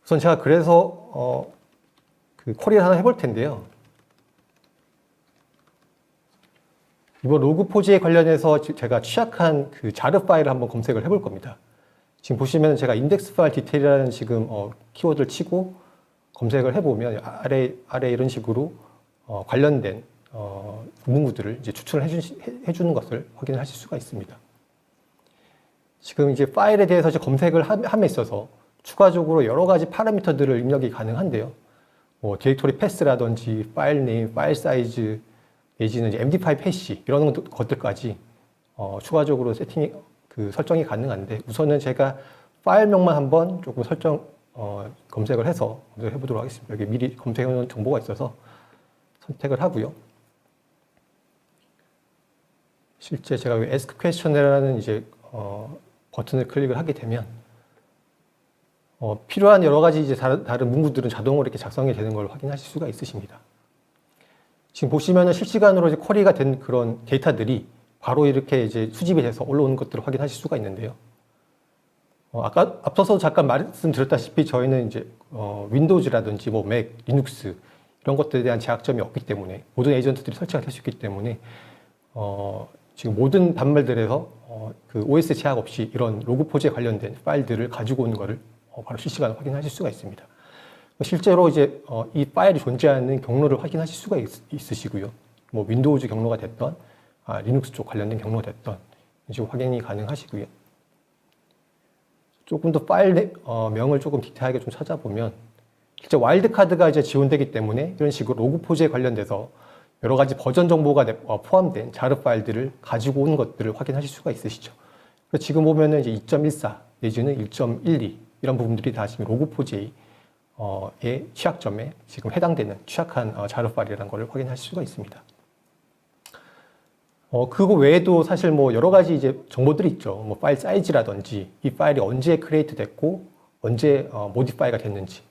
[SPEAKER 2] 우선 제가 그래서 그 쿼리를 하나 해볼 텐데요. 이번 로그4j 관련해서 제가 취약한 그 자르 파일을 한번 검색을 해볼 겁니다. 지금 보시면 제가 인덱스 파일 디테일이라는 지금 키워드를 치고 검색을 해보면 아래 이런 식으로 관련된 문구들을 이제 추천을 해주는 것을 확인하실 수가 있습니다. 지금 이제 파일에 대해서 이제 검색을 함에 있어서 추가적으로 여러 가지 파라미터들을 입력이 가능한데요. 뭐 디렉토리 패스라든지 파일 네임, 파일 사이즈 내지는 이제 MD5 해시 이런 것들까지 추가적으로 설정이 가능한데 우선은 제가 파일명만 한번 조금 검색을 해서 해보도록 하겠습니다. 여기 미리 검색해놓은 정보가 있어서 선택을 하고요. 실제 제가 여기 Ask Question이라는 이제 버튼을 클릭을 하게 되면 필요한 여러 가지 이제 다른 문구들은 자동으로 이렇게 작성이 되는 걸 확인하실 수가 있으십니다. 지금 보시면은 실시간으로 이제 쿼리가 된 그런 데이터들이 바로 이렇게 이제 수집이 돼서 올라오는 것들을 확인하실 수가 있는데요. 아까 앞서서 잠깐 말씀드렸다시피 저희는 이제 윈도우즈라든지 뭐 맥, 리눅스 이런 것들에 대한 제약점이 없기 때문에 모든 에이전트들이 설치가 될 수 있기 때문에 지금 모든 단말들에서 그 OS 제약 없이 이런 로그4j 관련된 파일들을 가지고 오는 것을 바로 실시간으로 확인하실 수가 있습니다. 실제로 이제 이 파일이 존재하는 경로를 확인하실 수가 있으시고요. 뭐 윈도우즈 경로가 됐던 리눅스 쪽 관련된 경로가 됐던 이런 확인이 가능하시고요. 조금 더 파일 명을 조금 디테일하게 좀 찾아보면 실제 와일드카드가 이제 지원되기 때문에 이런 식으로 로그4j 관련돼서 여러 가지 버전 정보가 포함된 자르 파일들을 가지고 온 것들을 확인하실 수가 있으시죠. 그래서 지금 보면은 이제 2.14 내지는 1.12 이런 부분들이 다 지금 로그4j 의 취약점에 지금 해당되는 취약한 자르 파일이라는 것을 확인하실 수가 있습니다. 그거 외에도 사실 뭐 여러 가지 이제 정보들이 있죠. 뭐 파일 사이즈라든지 이 파일이 언제 크리에이트 됐고 언제 모디파이가 됐는지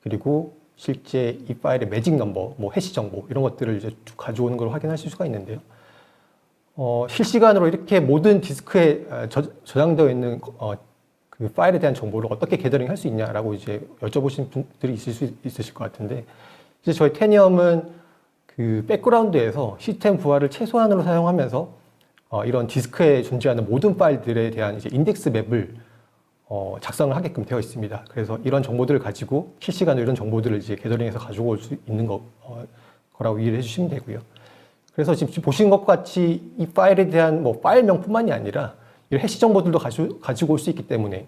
[SPEAKER 2] 그리고 실제 이 파일의 매직 넘버, 뭐 해시 정보 이런 것들을 이제 가져오는 걸 확인하실 수가 있는데요. 실시간으로 이렇게 모든 디스크에 저장되어 있는 그 파일에 대한 정보를 어떻게 게더링 할 수 있냐라고 이제 여쭤보신 분들이 있으실 것 같은데 이제 저희 테니엄은 그 백그라운드에서 시스템 부하를 최소한으로 사용하면서 이런 디스크에 존재하는 모든 파일들에 대한 이제 인덱스 맵을 작성을 하게끔 되어 있습니다. 그래서 이런 정보들을 가지고 실시간으로 이런 정보들을 이제 게더링해서 가지고 올 수 있는 거라고 이해를 해주시면 되고요. 그래서 지금 보신 것 같이 이 파일에 대한 뭐 파일명뿐만이 아니라 이 해시 정보들도 가지고 올 수 있기 때문에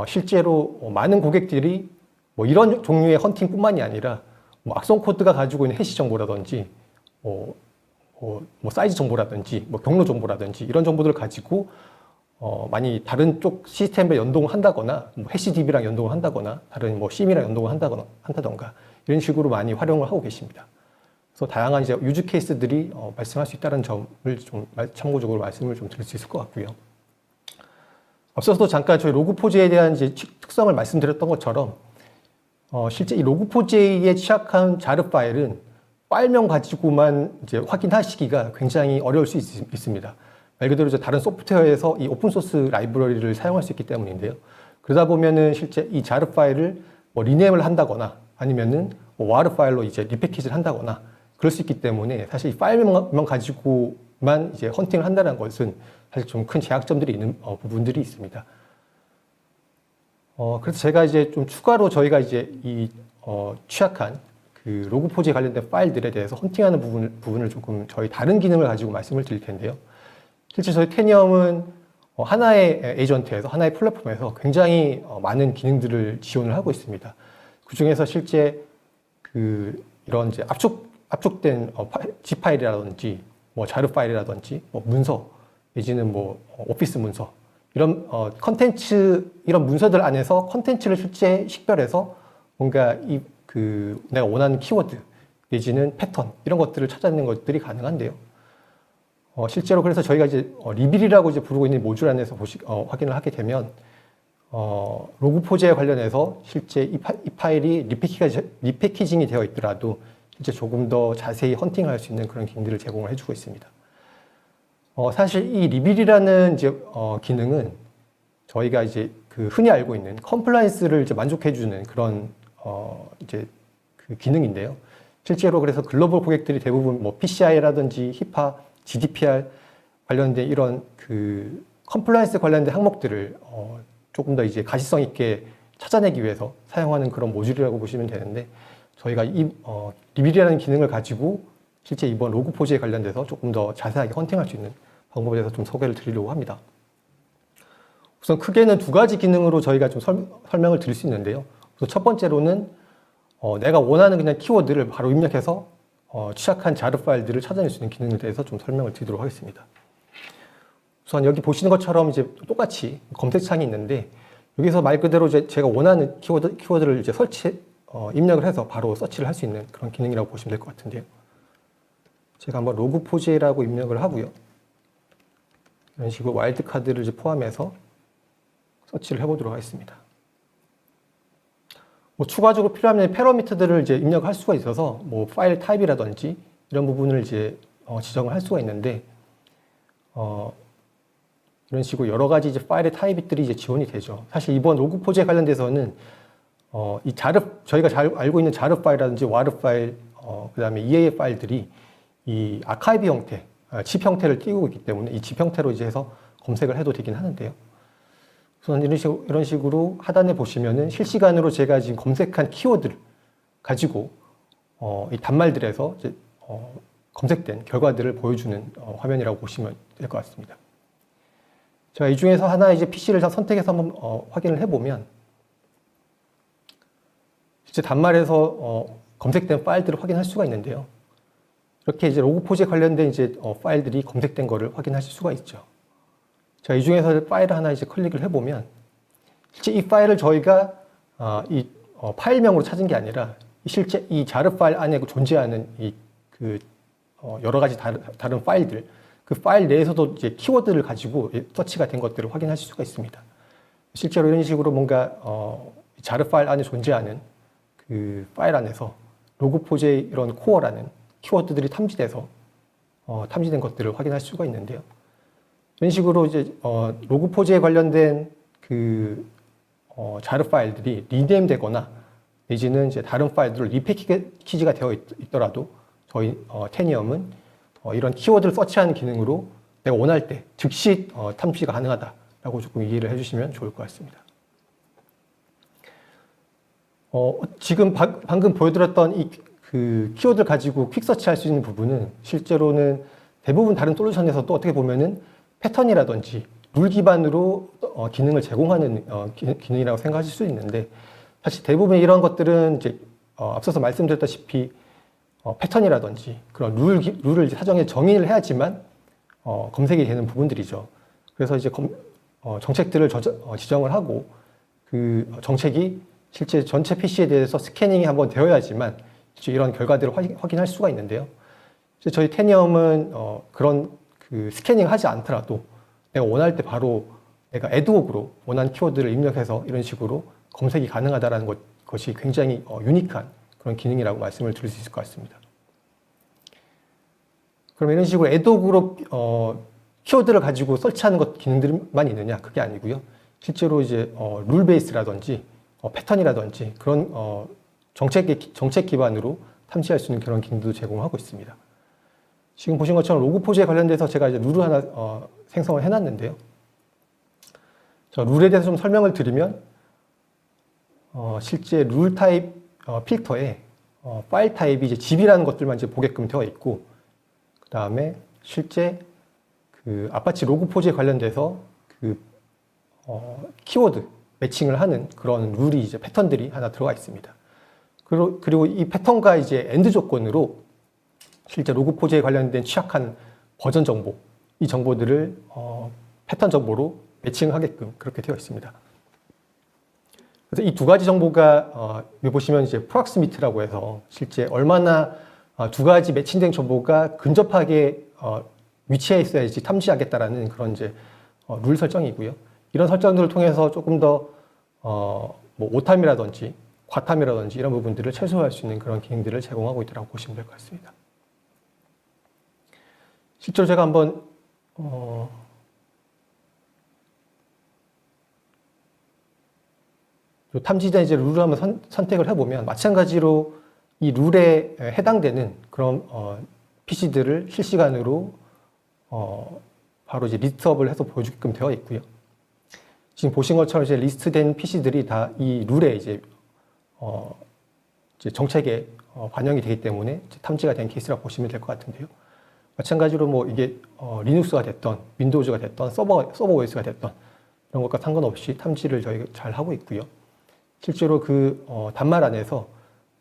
[SPEAKER 2] 실제로 많은 고객들이 뭐 이런 종류의 헌팅뿐만이 아니라 뭐 악성 코드가 가지고 있는 해시 정보라든지 뭐 사이즈 정보라든지 뭐 경로 정보라든지 이런 정보들을 가지고 많이 다른 쪽 시스템에 연동을 한다거나 뭐 해시DB랑 연동을 한다거나 다른 뭐 심이랑 연동을 한다던가 이런 식으로 많이 활용을 하고 계십니다. 그래서 다양한 이제 유즈 케이스들이 발생할 수 있다는 점을 좀 참고적으로 말씀을 좀 드릴 수 있을 것 같고요. 앞서서도 잠깐 저희 로그4j에 대한 이제 특성을 말씀드렸던 것처럼 실제 이 로그4j에 취약한 자르 파일은 파일명 가지고만 이제 확인하시기가 굉장히 어려울 수 있습니다. 말 그대로 이제 다른 소프트웨어에서 이 오픈소스 라이브러리를 사용할 수 있기 때문인데요. 그러다 보면은 실제 이 자르 파일을 뭐 리네임을 한다거나 아니면은 뭐 와르 파일로 이제 리패키지를 한다거나 그럴 수 있기 때문에 사실 이 파일명 가지고만 이제 헌팅을 한다는 것은 사실 좀 큰 제약점들이 있는 부분들이 있습니다. 그래서 제가 이제 좀 추가로 저희가 이제 취약한 그 로그포즈에 관련된 파일들에 대해서 헌팅하는 부분을 조금 저희 다른 기능을 가지고 말씀을 드릴 텐데요. 실제 저희 테니엄은 하나의 에이전트에서 하나의 플랫폼에서 굉장히 많은 기능들을 지원을 하고 있습니다. 그 중에서 실제 이런 이제 압축된 zip 파일이라든지 뭐 자료 파일이라든지 뭐 문서 내지는 뭐 오피스 문서 이런 컨텐츠 이런 문서들 안에서 컨텐츠를 실제 식별해서 뭔가 내가 원하는 키워드 내지는 패턴 이런 것들을 찾아내는 것들이 가능한데요. 실제로 그래서 저희가 이제 리빌이라고 이제 부르고 있는 모듈 안에서 확인을 하게 되면 로그포즈에 관련해서 실제 이 파일이 리패키징이 되어 있더라도 실제 조금 더 자세히 헌팅할 수 있는 그런 기능들을 제공을 해주고 있습니다. 사실 이 리빌이라는 이제 기능은 저희가 이제 흔히 알고 있는 컴플라이언스를 이제 만족해주는 그런 이제 그 기능인데요. 실제로 그래서 글로벌 고객들이 대부분 뭐 PCI라든지 히파, GDPR 관련된 이런 그 컴플라이언스 관련된 항목들을 조금 더 이제 가시성 있게 찾아내기 위해서 사용하는 그런 모듈이라고 보시면 되는데 저희가 이 리빌이라는 기능을 가지고 실제 이번 로그포즈에 관련돼서 조금 더 자세하게 헌팅할 수 있는 방법에 대해서 좀 소개를 드리려고 합니다. 우선 크게는 두 가지 기능으로 저희가 좀 설명을 드릴 수 있는데요. 그래서 첫 번째로는 내가 원하는 그냥 키워드를 바로 입력해서 취약한 자료 파일들을 찾아낼 수 있는 기능에 대해서 좀 설명을 드리도록 하겠습니다. 우선 여기 보시는 것처럼 이제 똑같이 검색창이 있는데 여기서 말 그대로 이제 제가 원하는 키워드를 이제 입력을 해서 바로 서치를 할 수 있는 그런 기능이라고 보시면 될 것 같은데요. 제가 한번 로그포즈라고 입력을 하고요. 이런 식으로 와일드 카드를 이제 포함해서 서치를 해보도록 하겠습니다. 뭐 추가적으로 필요하면 패러미터들을 이제 입력할 수가 있어서 뭐 파일 타입이라든지 이런 부분을 이제 지정을 할 수가 있는데 이런 식으로 여러 가지 이제 파일의 타입들이 이제 지원이 되죠. 사실 이번 로그포즈에 관련돼서는 이 저희가 잘 알고 있는 자르 파일이라든지 와르 파일, 그다음에 EAF 파일들이 이 아카이브 형태, zip 형태를 띄우고 있기 때문에 이 zip 형태로 이제 해서 검색을 해도 되긴 하는데요. 우선 이런 식으로 하단에 보시면은 실시간으로 제가 지금 검색한 키워드를 가지고 이 단말들에서 이제 검색된 결과들을 보여주는 화면이라고 보시면 될 것 같습니다. 제가 이 중에서 하나 이제 PC를 선택해서 한번 확인을 해보면 실제 단말에서 검색된 파일들을 확인할 수가 있는데요. 이렇게 이제 로그포즈에 관련된 이제 파일들이 검색된 거를 확인하실 수가 있죠. 자, 이 중에서 파일을 하나 이제 클릭을 해보면 실제 이 파일을 저희가 파일명으로 찾은 게 아니라 실제 이 자르 파일 안에 존재하는 여러 가지 다른 파일들, 그 파일 내에서도 이제 키워드를 가지고 서치가 된 것들을 확인하실 수가 있습니다. 실제로 이런 식으로 뭔가 자르 파일 안에 존재하는 그 파일 안에서 로그포즈의 이런 코어라는 키워드들이 탐지된 것들을 확인할 수가 있는데요. 이런 식으로 이제 로그포즈에 관련된 자료 파일들이 리네임되거나 내지는 이제 다른 파일들로 리패키지가 되어 있더라도 저희 테니엄은 이런 키워드를 서치하는 기능으로 내가 원할 때 즉시 탐지가 가능하다라고 조금 이해를 해주시면 좋을 것 같습니다. 지금 방금 보여드렸던 이 키워드를 가지고 퀵 서치할 수 있는 부분은 실제로는 대부분 다른 솔루션에서도 어떻게 보면은 패턴이라든지 룰 기반으로 기능을 제공하는 기능이라고 생각하실 수 있는데 사실 대부분 이런 것들은 이제 앞서서 말씀드렸다시피 패턴이라든지 그런 룰을 사전에 정의를 해야지만 검색이 되는 부분들이죠. 그래서 이제 정책들을 지정을 하고 그 정책이 실제 전체 PC에 대해서 스캐닝이 한번 되어야지만 이런 결과들을 확인할 수가 있는데요. 저희 테니엄은 그런 스캐닝을 하지 않더라도 내가 원할 때 바로 내가 애드옥으로 원하는 키워드를 입력해서 이런 식으로 검색이 가능하다는 것이 굉장히 유니크한 그런 기능이라고 말씀을 드릴 수 있을 것 같습니다. 그럼 이런 식으로 애드옥으로 키워드를 가지고 설치하는 기능들만 있느냐? 그게 아니고요. 실제로 이제 룰 베이스라든지 패턴이라든지 그런 정책 기반으로 탐지할 수 있는 그런 기능도 제공하고 있습니다. 지금 보신 것처럼 로그포즈에 관련돼서 제가 이제 룰을 하나 생성을 해놨는데요. 저 룰에 대해서 좀 설명을 드리면 실제 룰 타입 필터에 파일 타입이 이제 집이라는 것들만 이제 보게끔 되어 있고, 그 다음에 실제 그 아파치 로그포즈에 관련돼서 그 키워드 매칭을 하는 그런 룰이 이제 패턴들이 하나 들어가 있습니다. 그리고 이 패턴과 이제 엔드 조건으로 실제 로그포즈에 관련된 취약한 버전 정보, 이 정보들을 패턴 정보로 매칭하게끔 그렇게 되어 있습니다. 그래서 이 두 가지 정보가 여기 보시면 이제 프록시미티라고 해서 실제 얼마나 두 가지 매칭된 정보가 근접하게 위치해 있어야지 탐지하겠다라는 그런 이제 룰 설정이고요. 이런 설정들을 통해서 조금 더 뭐 오탐이라든지 과탐이라든지 이런 부분들을 최소화할 수 있는 그런 기능들을 제공하고 있다고 보시면 될 것 같습니다. 실제로 제가 한번 탐지된 이제 룰을 한번 선택을 해보면 마찬가지로 이 룰에 해당되는 그런 PC들을 실시간으로 바로 이제 리스트업을 해서 보여주게끔 되어 있고요. 지금 보신 것처럼 이제 리스트된 PC들이 다 이 룰에 이제 정책에 반영이 되기 때문에 이제 탐지가 된 케이스라고 보시면 될 것 같은데요. 마찬가지로 뭐 이게 리눅스가 됐던 윈도우즈가 됐던 서버 OS가 됐던 이런 것과 상관없이 탐지를 저희가 잘 하고 있고요. 실제로 그 단말 안에서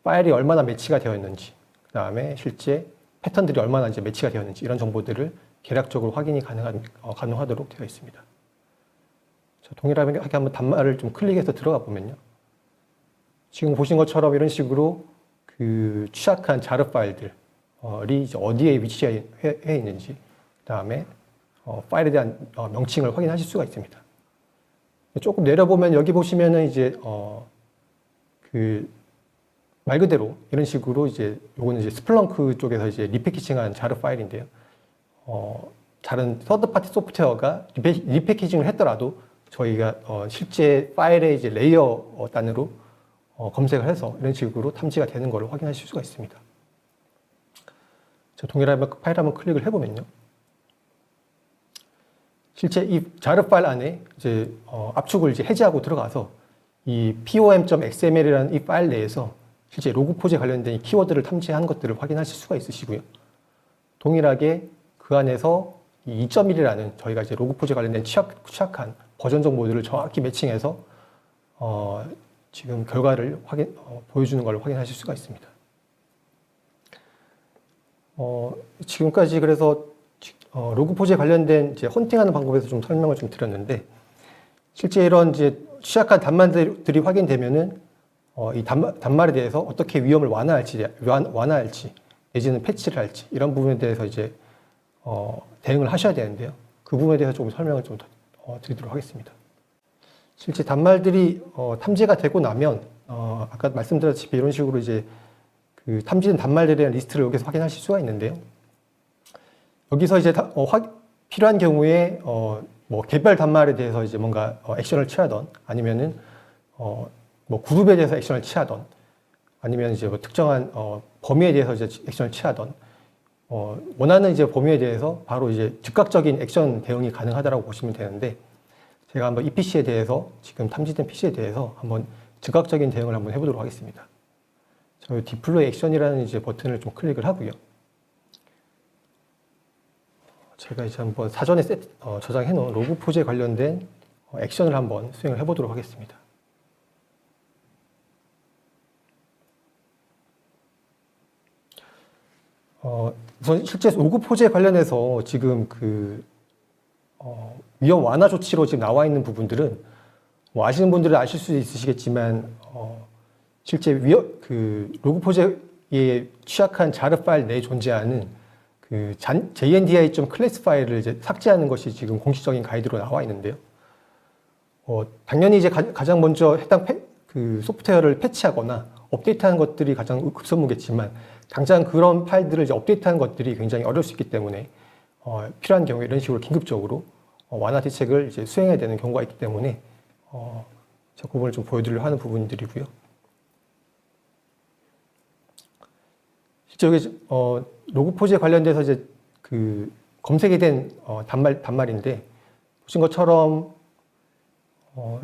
[SPEAKER 2] 파일이 얼마나 매치가 되어 있는지, 그 다음에 실제 패턴들이 얼마나 이제 매치가 되어 있는지 이런 정보들을 계략적으로 확인이 가능하도록 되어 있습니다. 자, 동일하게 한번 단말을 좀 클릭해서 들어가 보면요. 지금 보신 것처럼 이런 식으로 그 취약한 자르 파일들이 이제 어디에 위치해 있는지, 그 다음에 파일에 대한 명칭을 확인하실 수가 있습니다. 조금 내려보면 여기 보시면은 이제 그 말 그대로 이런 식으로 이제 요거는 이제 스플렁크 쪽에서 이제 리패키징한 자르 파일인데요. 다른 서드 파티 소프트웨어가 리패키징을 했더라도 저희가 실제 파일의 이제 레이어 단으로 검색을 해서 이런 식으로 탐지가 되는 것을 확인하실 수가 있습니다. 자, 동일하게 파일 한번 클릭을 해보면요. 실제 이 자르 파일 안에 이제 압축을 이제 해제하고 들어가서 이 pom.xml이라는 이 파일 내에서 실제 로그포즈에 관련된 이 키워드를 탐지한 것들을 확인하실 수가 있으시고요. 동일하게 그 안에서 이 2.1이라는 저희가 이제 로그포즈에 관련된 취약한 버전 정보들을 정확히 매칭해서 지금 결과를 보여주는 걸 확인하실 수가 있습니다. 지금까지 그래서 로그포즈에 관련된 이제 헌팅하는 방법에서 좀 설명을 좀 드렸는데, 실제 이런 이제 취약한 단말들이 확인되면은 이 단말에 대해서 어떻게 위험을 완화할지 내지는 패치를 할지 이런 부분에 대해서 이제 대응을 하셔야 되는데요. 그 부분에 대해서 조금 설명을 좀 드리도록 하겠습니다. 실제 단말들이 탐지가 되고 나면 아까 말씀드렸다시피 이런 식으로 이제 그 탐지된 단말들에 대한 리스트를 여기서 확인하실 수가 있는데요. 여기서 이제 필요한 경우에 뭐 개별 단말에 대해서 이제 뭔가 액션을 취하던, 아니면은 뭐 그룹에 대해서 액션을 취하던, 아니면 이제 뭐 특정한 범위에 대해서 이제 액션을 취하던, 원하는 이제 범위에 대해서 바로 이제 즉각적인 액션 대응이 가능하다고 보시면 되는데, 제가 한번 이 PC에 대해서 지금 탐지된 PC에 대해서 한번 즉각적인 대응을 한번 해보도록 하겠습니다. 저희 디플로이 액션이라는 이제 버튼을 좀 클릭을 하고요. 제가 이제 한번 사전에 저장해 놓은 로그포즈에 관련된 액션을 한번 수행을 해보도록 하겠습니다. 우선 실제 로그포즈에 관련해서 지금 그 위험 완화 조치로 지금 나와 있는 부분들은 뭐 아시는 분들은 아실 수 있으시겠지만 실제 그 로그포즈에 취약한 자르 파일 내에 존재하는 그 JNDI.class 파일을 이제 삭제하는 것이 지금 공식적인 가이드로 나와 있는데요. 당연히 이제 가장 먼저 해당 그 소프트웨어를 패치하거나 업데이트하는 것들이 가장 급선무겠지만, 당장 그런 파일들을 이제 업데이트하는 것들이 굉장히 어려울 수 있기 때문에 필요한 경우에 이런 식으로 긴급적으로 완화 대책을 이제 수행해야 되는 경우가 있기 때문에 제가 그 부분을 좀 보여드리려고 하는 부분들이고요. 실제 여기 로그포즈에 관련돼서 이제 그 검색이 된 단말인데 보신 것처럼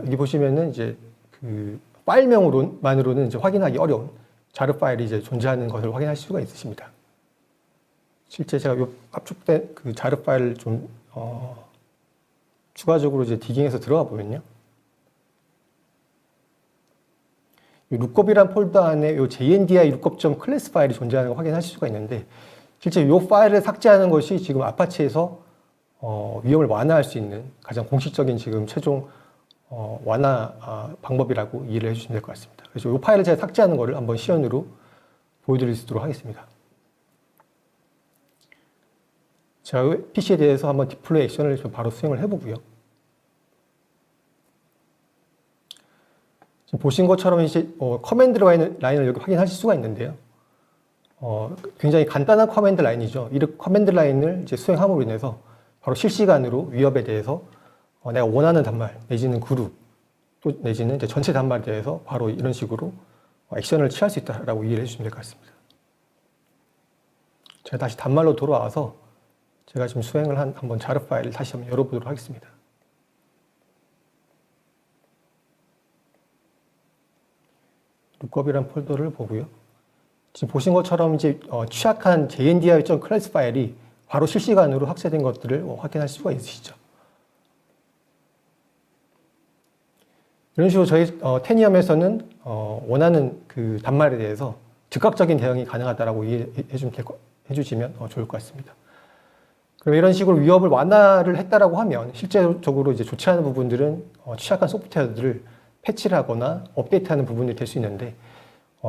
[SPEAKER 2] 여기 보시면은 이제 그 파일명으로만으로는 이제 확인하기 어려운 자르 파일이 이제 존재하는 것을 확인하실 수가 있으십니다. 실제 제가 요 압축된 그 자르 파일을 좀 추가적으로 이제 디깅해서 들어가 보면요. 이 룩업이란 폴더 안에 요 JNDI lookup.class 파일이 존재하는 걸 확인하실 수가 있는데 실제 이 파일을 삭제하는 것이 지금 아파치에서 위험을 완화할 수 있는 가장 공식적인 지금 최종 완화 방법이라고 이해를 해주시면 될 것 같습니다. 그래서 이 파일을 제가 삭제하는 것을 한번 시연으로 보여드릴 수 있도록 하겠습니다. 제가 PC에 대해서 한번 디플로이 액션을 좀 바로 수행을 해보고요. 지금 보신 것처럼 이제 커맨드 라인을 여기 확인하실 수가 있는데요. 굉장히 간단한 커맨드 라인이죠. 이 커맨드 라인을 이제 수행함으로 인해서 바로 실시간으로 위협에 대해서 내가 원하는 단말 내지는 그룹 또 내지는 이제 전체 단말에 대해서 바로 이런 식으로 액션을 취할 수 있다라고 이해를 해주시면 될 것 같습니다. 제가 다시 단말로 돌아와서 제가 지금 수행을 한 한번 자르 파일을 다시 한번 열어보도록 하겠습니다. 룩업이란 폴더를 보고요. 지금 보신 것처럼 이제 취약한 JNDI.class 파일이 바로 실시간으로 확대된 것들을 확인할 수가 있으시죠. 이런 식으로 저희 테니엄에서는 원하는 그 단말에 대해서 즉각적인 대응이 가능하다고 해주시면 좋을 것 같습니다. 그럼 이런 식으로 위협을 완화를 했다라고 하면 실제적으로 이제 좋지 않은 부분들은 취약한 소프트웨어들을 패치를 하거나 업데이트하는 부분이 될 수 있는데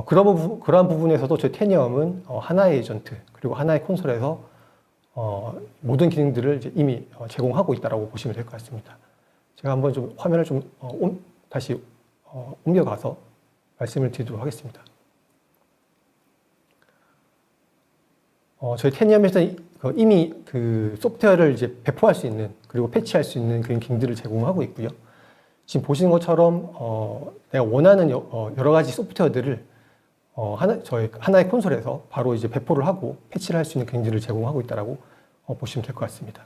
[SPEAKER 2] 그러한 부분에서도 저희 테니엄은 하나의 에이전트 그리고 하나의 콘솔에서 모든 기능들을 이제 이미 제공하고 있다고 보시면 될 것 같습니다. 제가 한번 좀 화면을 좀 다시 옮겨가서 말씀을 드리도록 하겠습니다. 저희 테니엄에서 이미 그 소프트웨어를 이제 배포할 수 있는 그리고 패치할 수 있는 그런 기능들을 제공하고 있고요. 지금 보시는 것처럼 내가 원하는 여러 가지 소프트웨어들을 저희 하나의 콘솔에서 바로 이제 배포를 하고 패치를 할 수 있는 기능들을 제공하고 있다고 보시면 될 것 같습니다.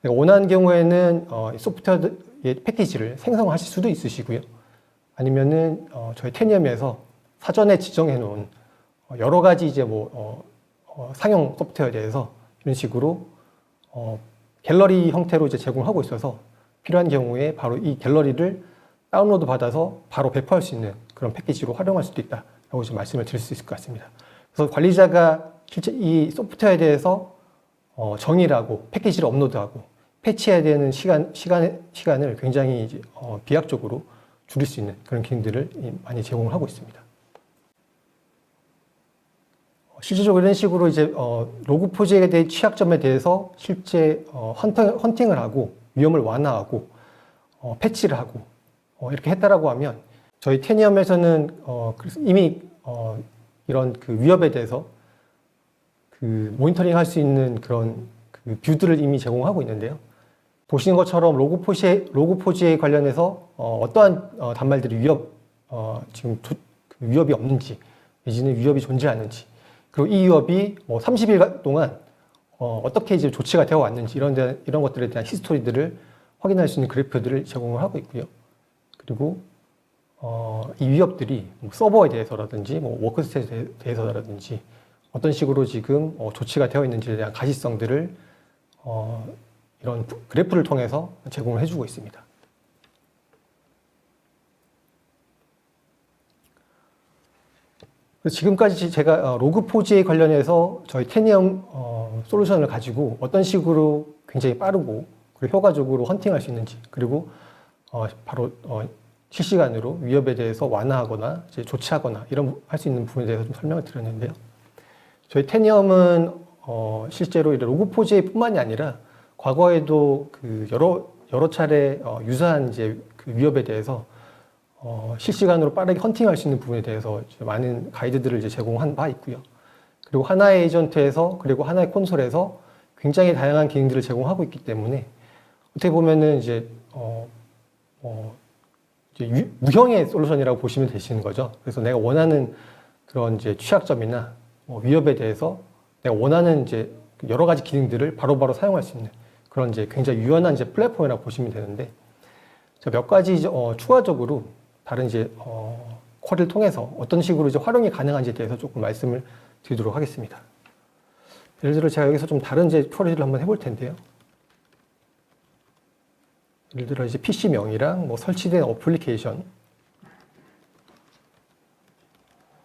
[SPEAKER 2] 내가 원하는 경우에는 소프트웨어의 패키지를 생성하실 수도 있으시고요. 아니면은 저희 테니엄에서 사전에 지정해 놓은 여러 가지 이제 상용 소프트웨어에 대해서 이런 식으로 갤러리 형태로 이제 제공하고 있어서 필요한 경우에 바로 이 갤러리를 다운로드 받아서 바로 배포할 수 있는 그런 패키지로 활용할 수도 있다라고 지금 말씀을 드릴 수 있을 것 같습니다. 그래서 관리자가 실제 이 소프트웨어에 대해서 정의를 하고 패키지를 업로드하고 패치해야 되는 시간을 굉장히 이제 비약적으로 줄일 수 있는 그런 기능들을 많이 제공을 하고 있습니다. 실질적으로 이런 식으로 이제 로그4j에 대한 취약점에 대해서 실제 헌팅을 하고 위험을 완화하고 패치를 하고 이렇게 했다라고 하면 저희 테니엄에서는 이미 이런 그 위협에 대해서 그 모니터링 할 수 있는 그런 그 뷰들을 이미 제공하고 있는데요. 보시는 것처럼 로그4j 관련해서 어떠한 단말들이 지금 위협이 없는지 내지는 위협이 존재하는지 그리고 이 위협이 30일 동안 어떻게 이제 조치가 되어 왔는지 이런 것들에 대한 히스토리들을 확인할 수 있는 그래프들을 제공을 하고 있고요. 그리고 이 위협들이 서버에 대해서라든지 워크스테이트에 대해서라든지 어떤 식으로 지금 조치가 되어 있는지에 대한 가시성들을 이런 그래프를 통해서 제공을 해주고 있습니다. 지금까지 제가 로그4j 관련해서 저희 테니엄 솔루션을 가지고 어떤 식으로 굉장히 빠르고 그리고 효과적으로 헌팅할 수 있는지 그리고 바로 실시간으로 위협에 대해서 완화하거나 이제 조치하거나 이런 할 수 있는 부분에 대해서 좀 설명을 드렸는데요. 저희 테니엄은 실제로 로그4j 뿐만이 아니라 과거에도 그 여러 차례 유사한 이제 그 위협에 대해서 실시간으로 빠르게 헌팅할 수 있는 부분에 대해서 많은 가이드들을 이제 제공한 바 있고요. 그리고 하나의 에이전트에서 그리고 하나의 콘솔에서 굉장히 다양한 기능들을 제공하고 있기 때문에 어떻게 보면은 이제 무형의 솔루션이라고 보시면 되시는 거죠. 그래서 내가 원하는 그런 이제 취약점이나 위협에 대해서 내가 원하는 이제 여러 가지 기능들을 바로바로 사용할 수 있는 그런 이제 굉장히 유연한 이제 플랫폼이라고 보시면 되는데, 제가 몇 가지 이제 추가적으로 다른 이제 쿼리를 통해서 어떤 식으로 이제 활용이 가능한지에 대해서 조금 말씀을 드리도록 하겠습니다. 예를 들어 제가 여기서 좀 다른 이제 쿼리를 한번 해볼 텐데요. 예를 들어 이제 PC명이랑 뭐 설치된 어플리케이션,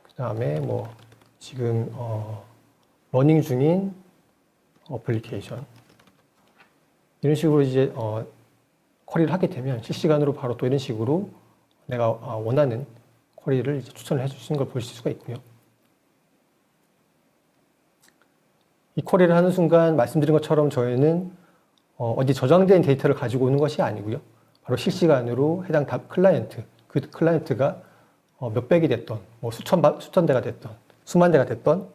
[SPEAKER 2] 그 다음에 뭐 지금 러닝 중인 어플리케이션, 이런 식으로 이제 쿼리를 하게 되면 실시간으로 바로 또 이런 식으로 내가 원하는 쿼리를 이제 추천을 해주시는 걸 보실 수가 있고요. 이 쿼리를 하는 순간 말씀드린 것처럼 저희는 어디 저장된 데이터를 가지고 오는 것이 아니고요. 바로 실시간으로 해당 클라이언트, 그 클라이언트가 몇백이 됐던, 뭐 수천 대가 됐던, 수만 대가 됐던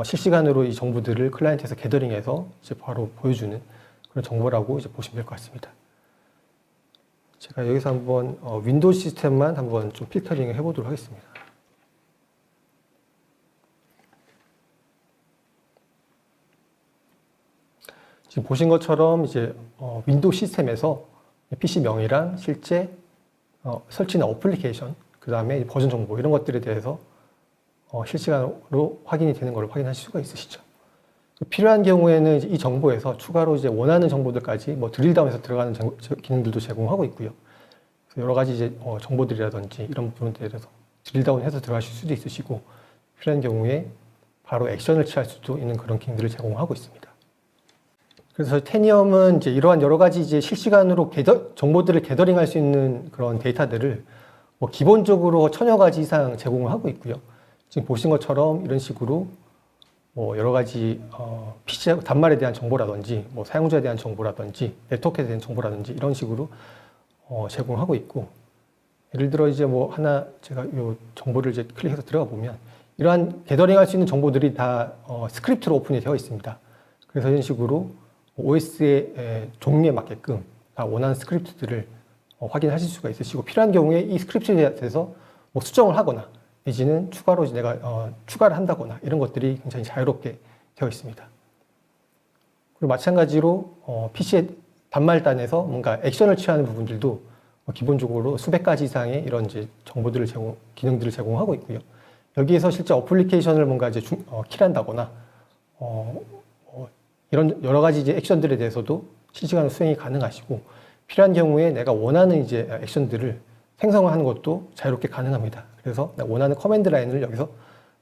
[SPEAKER 2] 실시간으로 이 정보들을 클라이언트에서 게더링해서 이제 바로 보여주는 그런 정보라고 이제 보시면 될 것 같습니다. 제가 여기서 한번 윈도우 시스템만 한번 좀 필터링을 해보도록 하겠습니다. 지금 보신 것처럼 이제 윈도우 시스템에서 PC명이랑 실제 설치된 어플리케이션, 그 다음에 버전 정보 이런 것들에 대해서 실시간으로 확인이 되는 걸 확인하실 수가 있으시죠. 필요한 경우에는 이제 이 정보에서 추가로 이제 원하는 정보들까지 뭐 드릴다운해서 들어가는 기능들도 제공하고 있고요. 여러 가지 이제 정보들이라든지 이런 부분들에 대해서 드릴다운해서 들어가실 수도 있으시고, 필요한 경우에 바로 액션을 취할 수도 있는 그런 기능들을 제공하고 있습니다. 그래서 테니엄은 이제 이러한 여러 가지 이제 실시간으로 정보들을 게더링할 수 있는 그런 데이터들을 뭐 기본적으로 1000여 가지 이상 제공을 하고 있고요. 지금 보신 것처럼 이런 식으로 뭐 여러 가지 PC 단말에 대한 정보라든지 뭐 사용자에 대한 정보라든지 네트워크에 대한 정보라든지 이런 식으로 제공하고 있고, 예를 들어 이제 뭐 하나 제가 이 정보를 이제 클릭해서 들어가 보면 이러한 게더링할 수 있는 정보들이 다 스크립트로 오픈이 되어 있습니다. 그래서 이런 식으로 OS의 종류에 맞게끔 다 원하는 스크립트들을 확인하실 수가 있으시고, 필요한 경우에 이 스크립트에 대해서 뭐 수정을 하거나 내지는 추가로 이제 내가 추가를 한다거나 이런 것들이 굉장히 자유롭게 되어 있습니다. 그리고 마찬가지로 PC의 단말단에서 뭔가 액션을 취하는 부분들도 기본적으로 수백 가지 이상의 이런 이제 정보들을 기능들을 제공하고 있고요. 여기에서 실제 어플리케이션을 뭔가 이제 킬한다거나 이런 여러 가지 이제 액션들에 대해서도 실시간으로 수행이 가능하시고, 필요한 경우에 내가 원하는 이제 액션들을 생성을 하는 것도 자유롭게 가능합니다. 그래서 내가 원하는 커맨드 라인을 여기서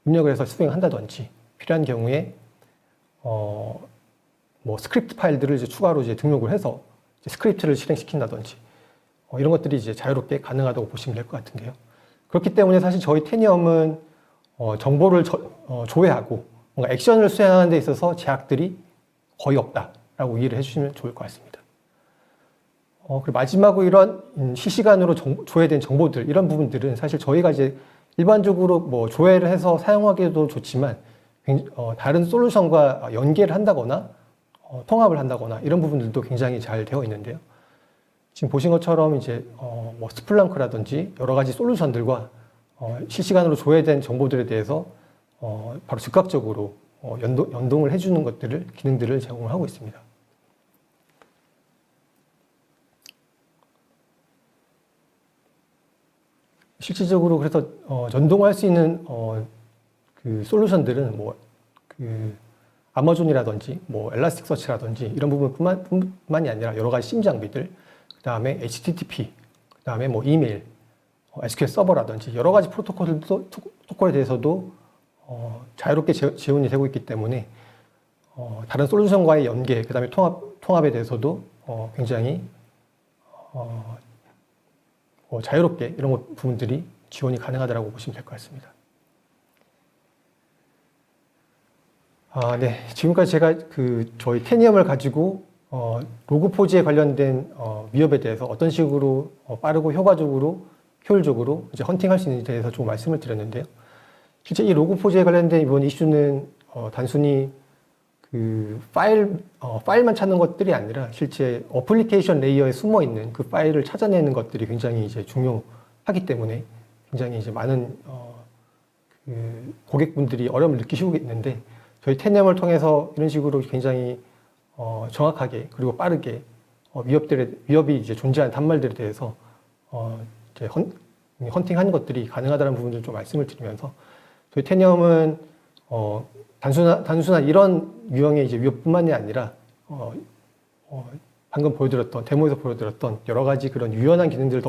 [SPEAKER 2] 입력을 해서 수행한다든지, 필요한 경우에 뭐 스크립트 파일들을 이제 추가로 이제 등록을 해서 이제 스크립트를 실행시킨다든지 이런 것들이 이제 자유롭게 가능하다고 보시면 될 것 같은데요. 그렇기 때문에 사실 저희 테니엄은 정보를 조회하고 뭔가 액션을 수행하는 데 있어서 제약들이 거의 없다라고 이해를 해주시면 좋을 것 같습니다. 그리고 마지막으로 이런 실시간으로 조회된 정보들, 이런 부분들은 사실 저희가 이제 일반적으로 뭐 조회를 해서 사용하기도 좋지만 다른 솔루션과 연계를 한다거나 통합을 한다거나 이런 부분들도 굉장히 잘 되어 있는데요. 지금 보신 것처럼 이제 뭐 스플랑크라든지 여러 가지 솔루션들과 실시간으로 조회된 정보들에 대해서 바로 즉각적으로 연동을 해주는 것들을 기능들을 제공을 하고 있습니다. 실질적으로 그래서 연동할 수 있는 그 솔루션들은 뭐 그 아마존이라든지 뭐 엘라스틱서치라든지 이런 부분뿐만이 아니라 여러 가지 심 장비들, 그 다음에 HTTP, 그 다음에 뭐 이메일, SQL 서버라든지 여러 가지 프로토콜에 대해서도 자유롭게 지원이 되고 있기 때문에 다른 솔루션과의 연계, 그 다음에 통합에 대해서도 굉장히 자유롭게 이런 부분들이 지원이 가능하다고 보시면 될 것 같습니다. 네. 지금까지 제가 저희 테니엄을 가지고 로그포즈에 관련된 위협에 대해서 어떤 식으로 빠르고 효율적으로 이제 헌팅할 수 있는지에 대해서 좀 말씀을 드렸는데요. 실제 이 로그포즈에 관련된 이번 이슈는 단순히 그 파일만 찾는 것들이 아니라 실제 어플리케이션 레이어에 숨어 있는 그 파일을 찾아내는 것들이 굉장히 이제 중요하기 때문에 굉장히 이제 많은 그 고객분들이 어려움을 느끼시고 있는데, 저희 테니엄을 통해서 이런 식으로 굉장히 정확하게 그리고 빠르게 위협이 이제 존재하는 단말들에 대해서 이제 헌팅하는 것들이 가능하다는 부분을 좀 말씀을 드리면서 저희 테니엄은 단순한 이런 유형의 이제 위협뿐만이 아니라 방금 데모에서 보여드렸던 여러 가지 그런 유연한 기능들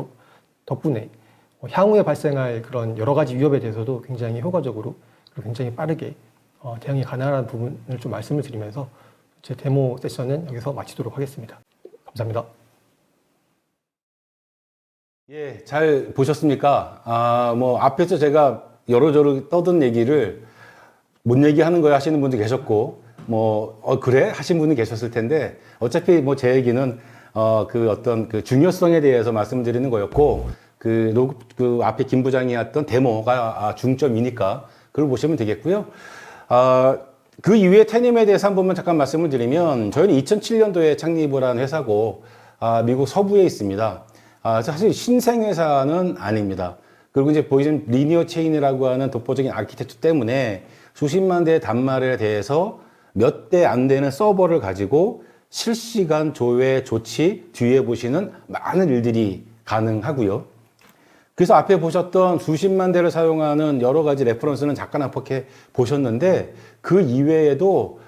[SPEAKER 2] 덕분에 향후에 발생할 그런 여러 가지 위협에 대해서도 굉장히 효과적으로 그리고 굉장히 빠르게 대응이 가능한 부분을 좀 말씀을 드리면서 제 데모 세션은 여기서 마치도록 하겠습니다. 감사합니다.
[SPEAKER 1] 예, 잘 보셨습니까? 뭐 앞에서 제가 여러저러 떠든 얘기를 못 얘기하는 거야 하시는 분도 계셨고, 그래? 하신 분이 계셨을 텐데, 어차피 뭐 제 얘기는, 그 중요성에 대해서 말씀드리는 거였고, 그 앞에 김 부장이 했던 데모가 중점이니까, 그걸 보시면 되겠고요. 그 이후에 테니엄에 대해서 한 번만 잠깐 말씀을 드리면, 저희는 2007년도에 창립을 한 회사고, 미국 서부에 있습니다. 사실 신생회사는 아닙니다. 그리고 이제 보이는 리니어 체인이라고 하는 독보적인 아키텍처 때문에 수십만 대의 단말에 대해서 몇 대 안 되는 서버를 가지고 실시간 조회, 조치, 뒤에 보시는 많은 일들이 가능하고요. 그래서 앞에 보셨던 수십만 대를 사용하는 여러 가지 레퍼런스는 잠깐 한폭해 보셨는데 그 이외에도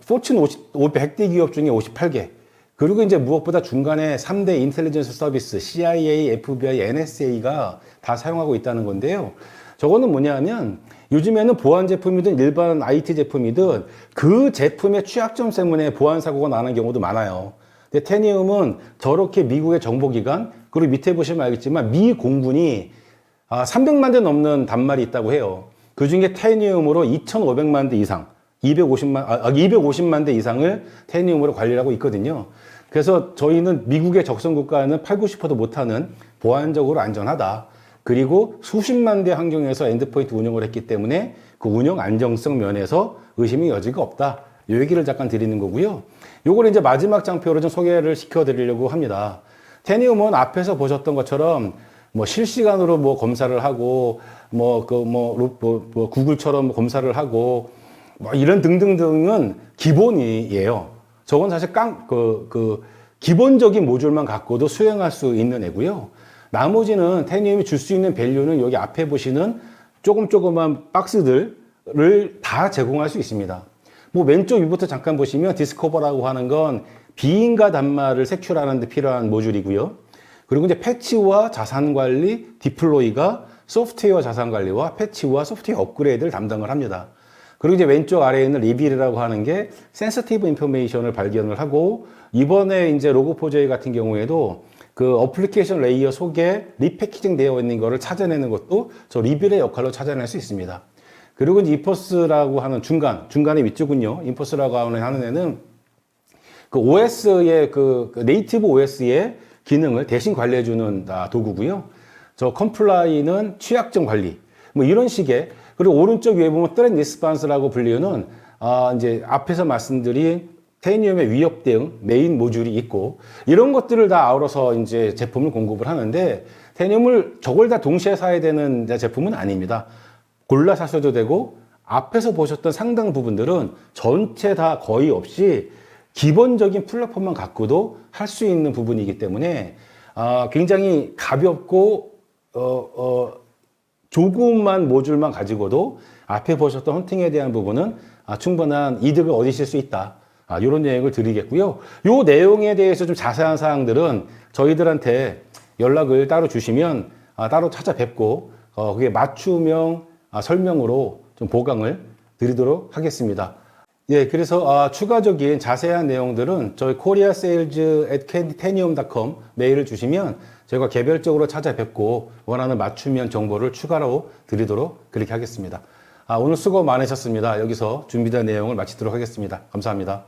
[SPEAKER 1] 포춘 100대 기업 중에 58개 그리고 이제 무엇보다 중간에 3대 인텔리전스 서비스, CIA, FBI, NSA가 다 사용하고 있다는 건데요. 저거는 뭐냐면 요즘에는 보안 제품이든 일반 IT 제품이든 그 제품의 취약점 때문에 보안 사고가 나는 경우도 많아요. 근데 테니움은 저렇게 미국의 정보기관, 그리고 밑에 보시면 알겠지만 미 공군이 300만 대 넘는 단말이 있다고 해요. 그 중에 테니움으로 2,500만 대 이상, 250만 대 이상을 테니움으로 관리를 하고 있거든요. 그래서 저희는 미국의 적성 국가는 8, 90%도 못하는 보안적으로 안전하다. 그리고 수십만 대 환경에서 엔드포인트 운영을 했기 때문에 그 운영 안정성 면에서 의심의 여지가 없다. 이 얘기를 잠깐 드리는 거고요. 요걸 이제 마지막 장표로 좀 소개를 시켜 드리려고 합니다. 테니움은 앞에서 보셨던 것처럼 실시간으로 검사를 하고 구글처럼 검사를 하고 이런 등등등은 기본이에요. 저건 사실 기본적인 모듈만 갖고도 수행할 수 있는 애고요. 나머지는 테니움이 줄 수 있는 밸류는 여기 앞에 보시는 조그만 박스들을 다 제공할 수 있습니다. 왼쪽 위부터 잠깐 보시면 디스커버라고 하는 건 비인가 단말을 색출하는 데 필요한 모듈이고요. 그리고 이제 패치와 자산 관리, 디플로이가 소프트웨어 자산 관리와 패치와 소프트웨어 업그레이드를 담당을 합니다. 그리고 이제 왼쪽 아래에 있는 리빌이라고 하는 게 센시티브 인포메이션을 발견을 하고 이번에 이제 로그4j 같은 경우에도 그 어플리케이션 레이어 속에 리패키징 되어 있는 거를 찾아내는 것도 저 리빌의 역할로 찾아낼 수 있습니다. 그리고 이제 인포스라고 하는 중간의 위쪽은요. 인포스라고 하는 애는 그 OS의 네이티브 OS의 기능을 대신 관리해주는 도구고요. 저 컴플라이는 취약점 관리. 이런 식의 그리고 오른쪽 위에 보면 트렌 리스판스라고 불리는 이제 앞에서 말씀드린 테니움의 위협 대응 메인 모듈이 있고 이런 것들을 다 아우러서 이제 제품을 공급을 하는데 테니움을 저걸 다 동시에 사야 되는 제품은 아닙니다. 골라 사셔도 되고 앞에서 보셨던 상당 부분들은 전체 다 거의 없이 기본적인 플랫폼만 갖고도 할 수 있는 부분이기 때문에 굉장히 가볍고 조그만 모듈만 가지고도 앞에 보셨던 헌팅에 대한 부분은 충분한 이득을 얻으실 수 있다. 이런 내용을 드리겠고요. 이 내용에 대해서 좀 자세한 사항들은 저희들한테 연락을 따로 주시면 따로 찾아뵙고 그게 맞춤형 설명으로 좀 보강을 드리도록 하겠습니다. 예, 그래서 추가적인 자세한 내용들은 저희 koreasales@tenium.com 메일을 주시면 저희가 개별적으로 찾아뵙고 원하는 맞춤형 정보를 추가로 드리도록 그렇게 하겠습니다. 오늘 수고 많으셨습니다. 여기서 준비된 내용을 마치도록 하겠습니다. 감사합니다.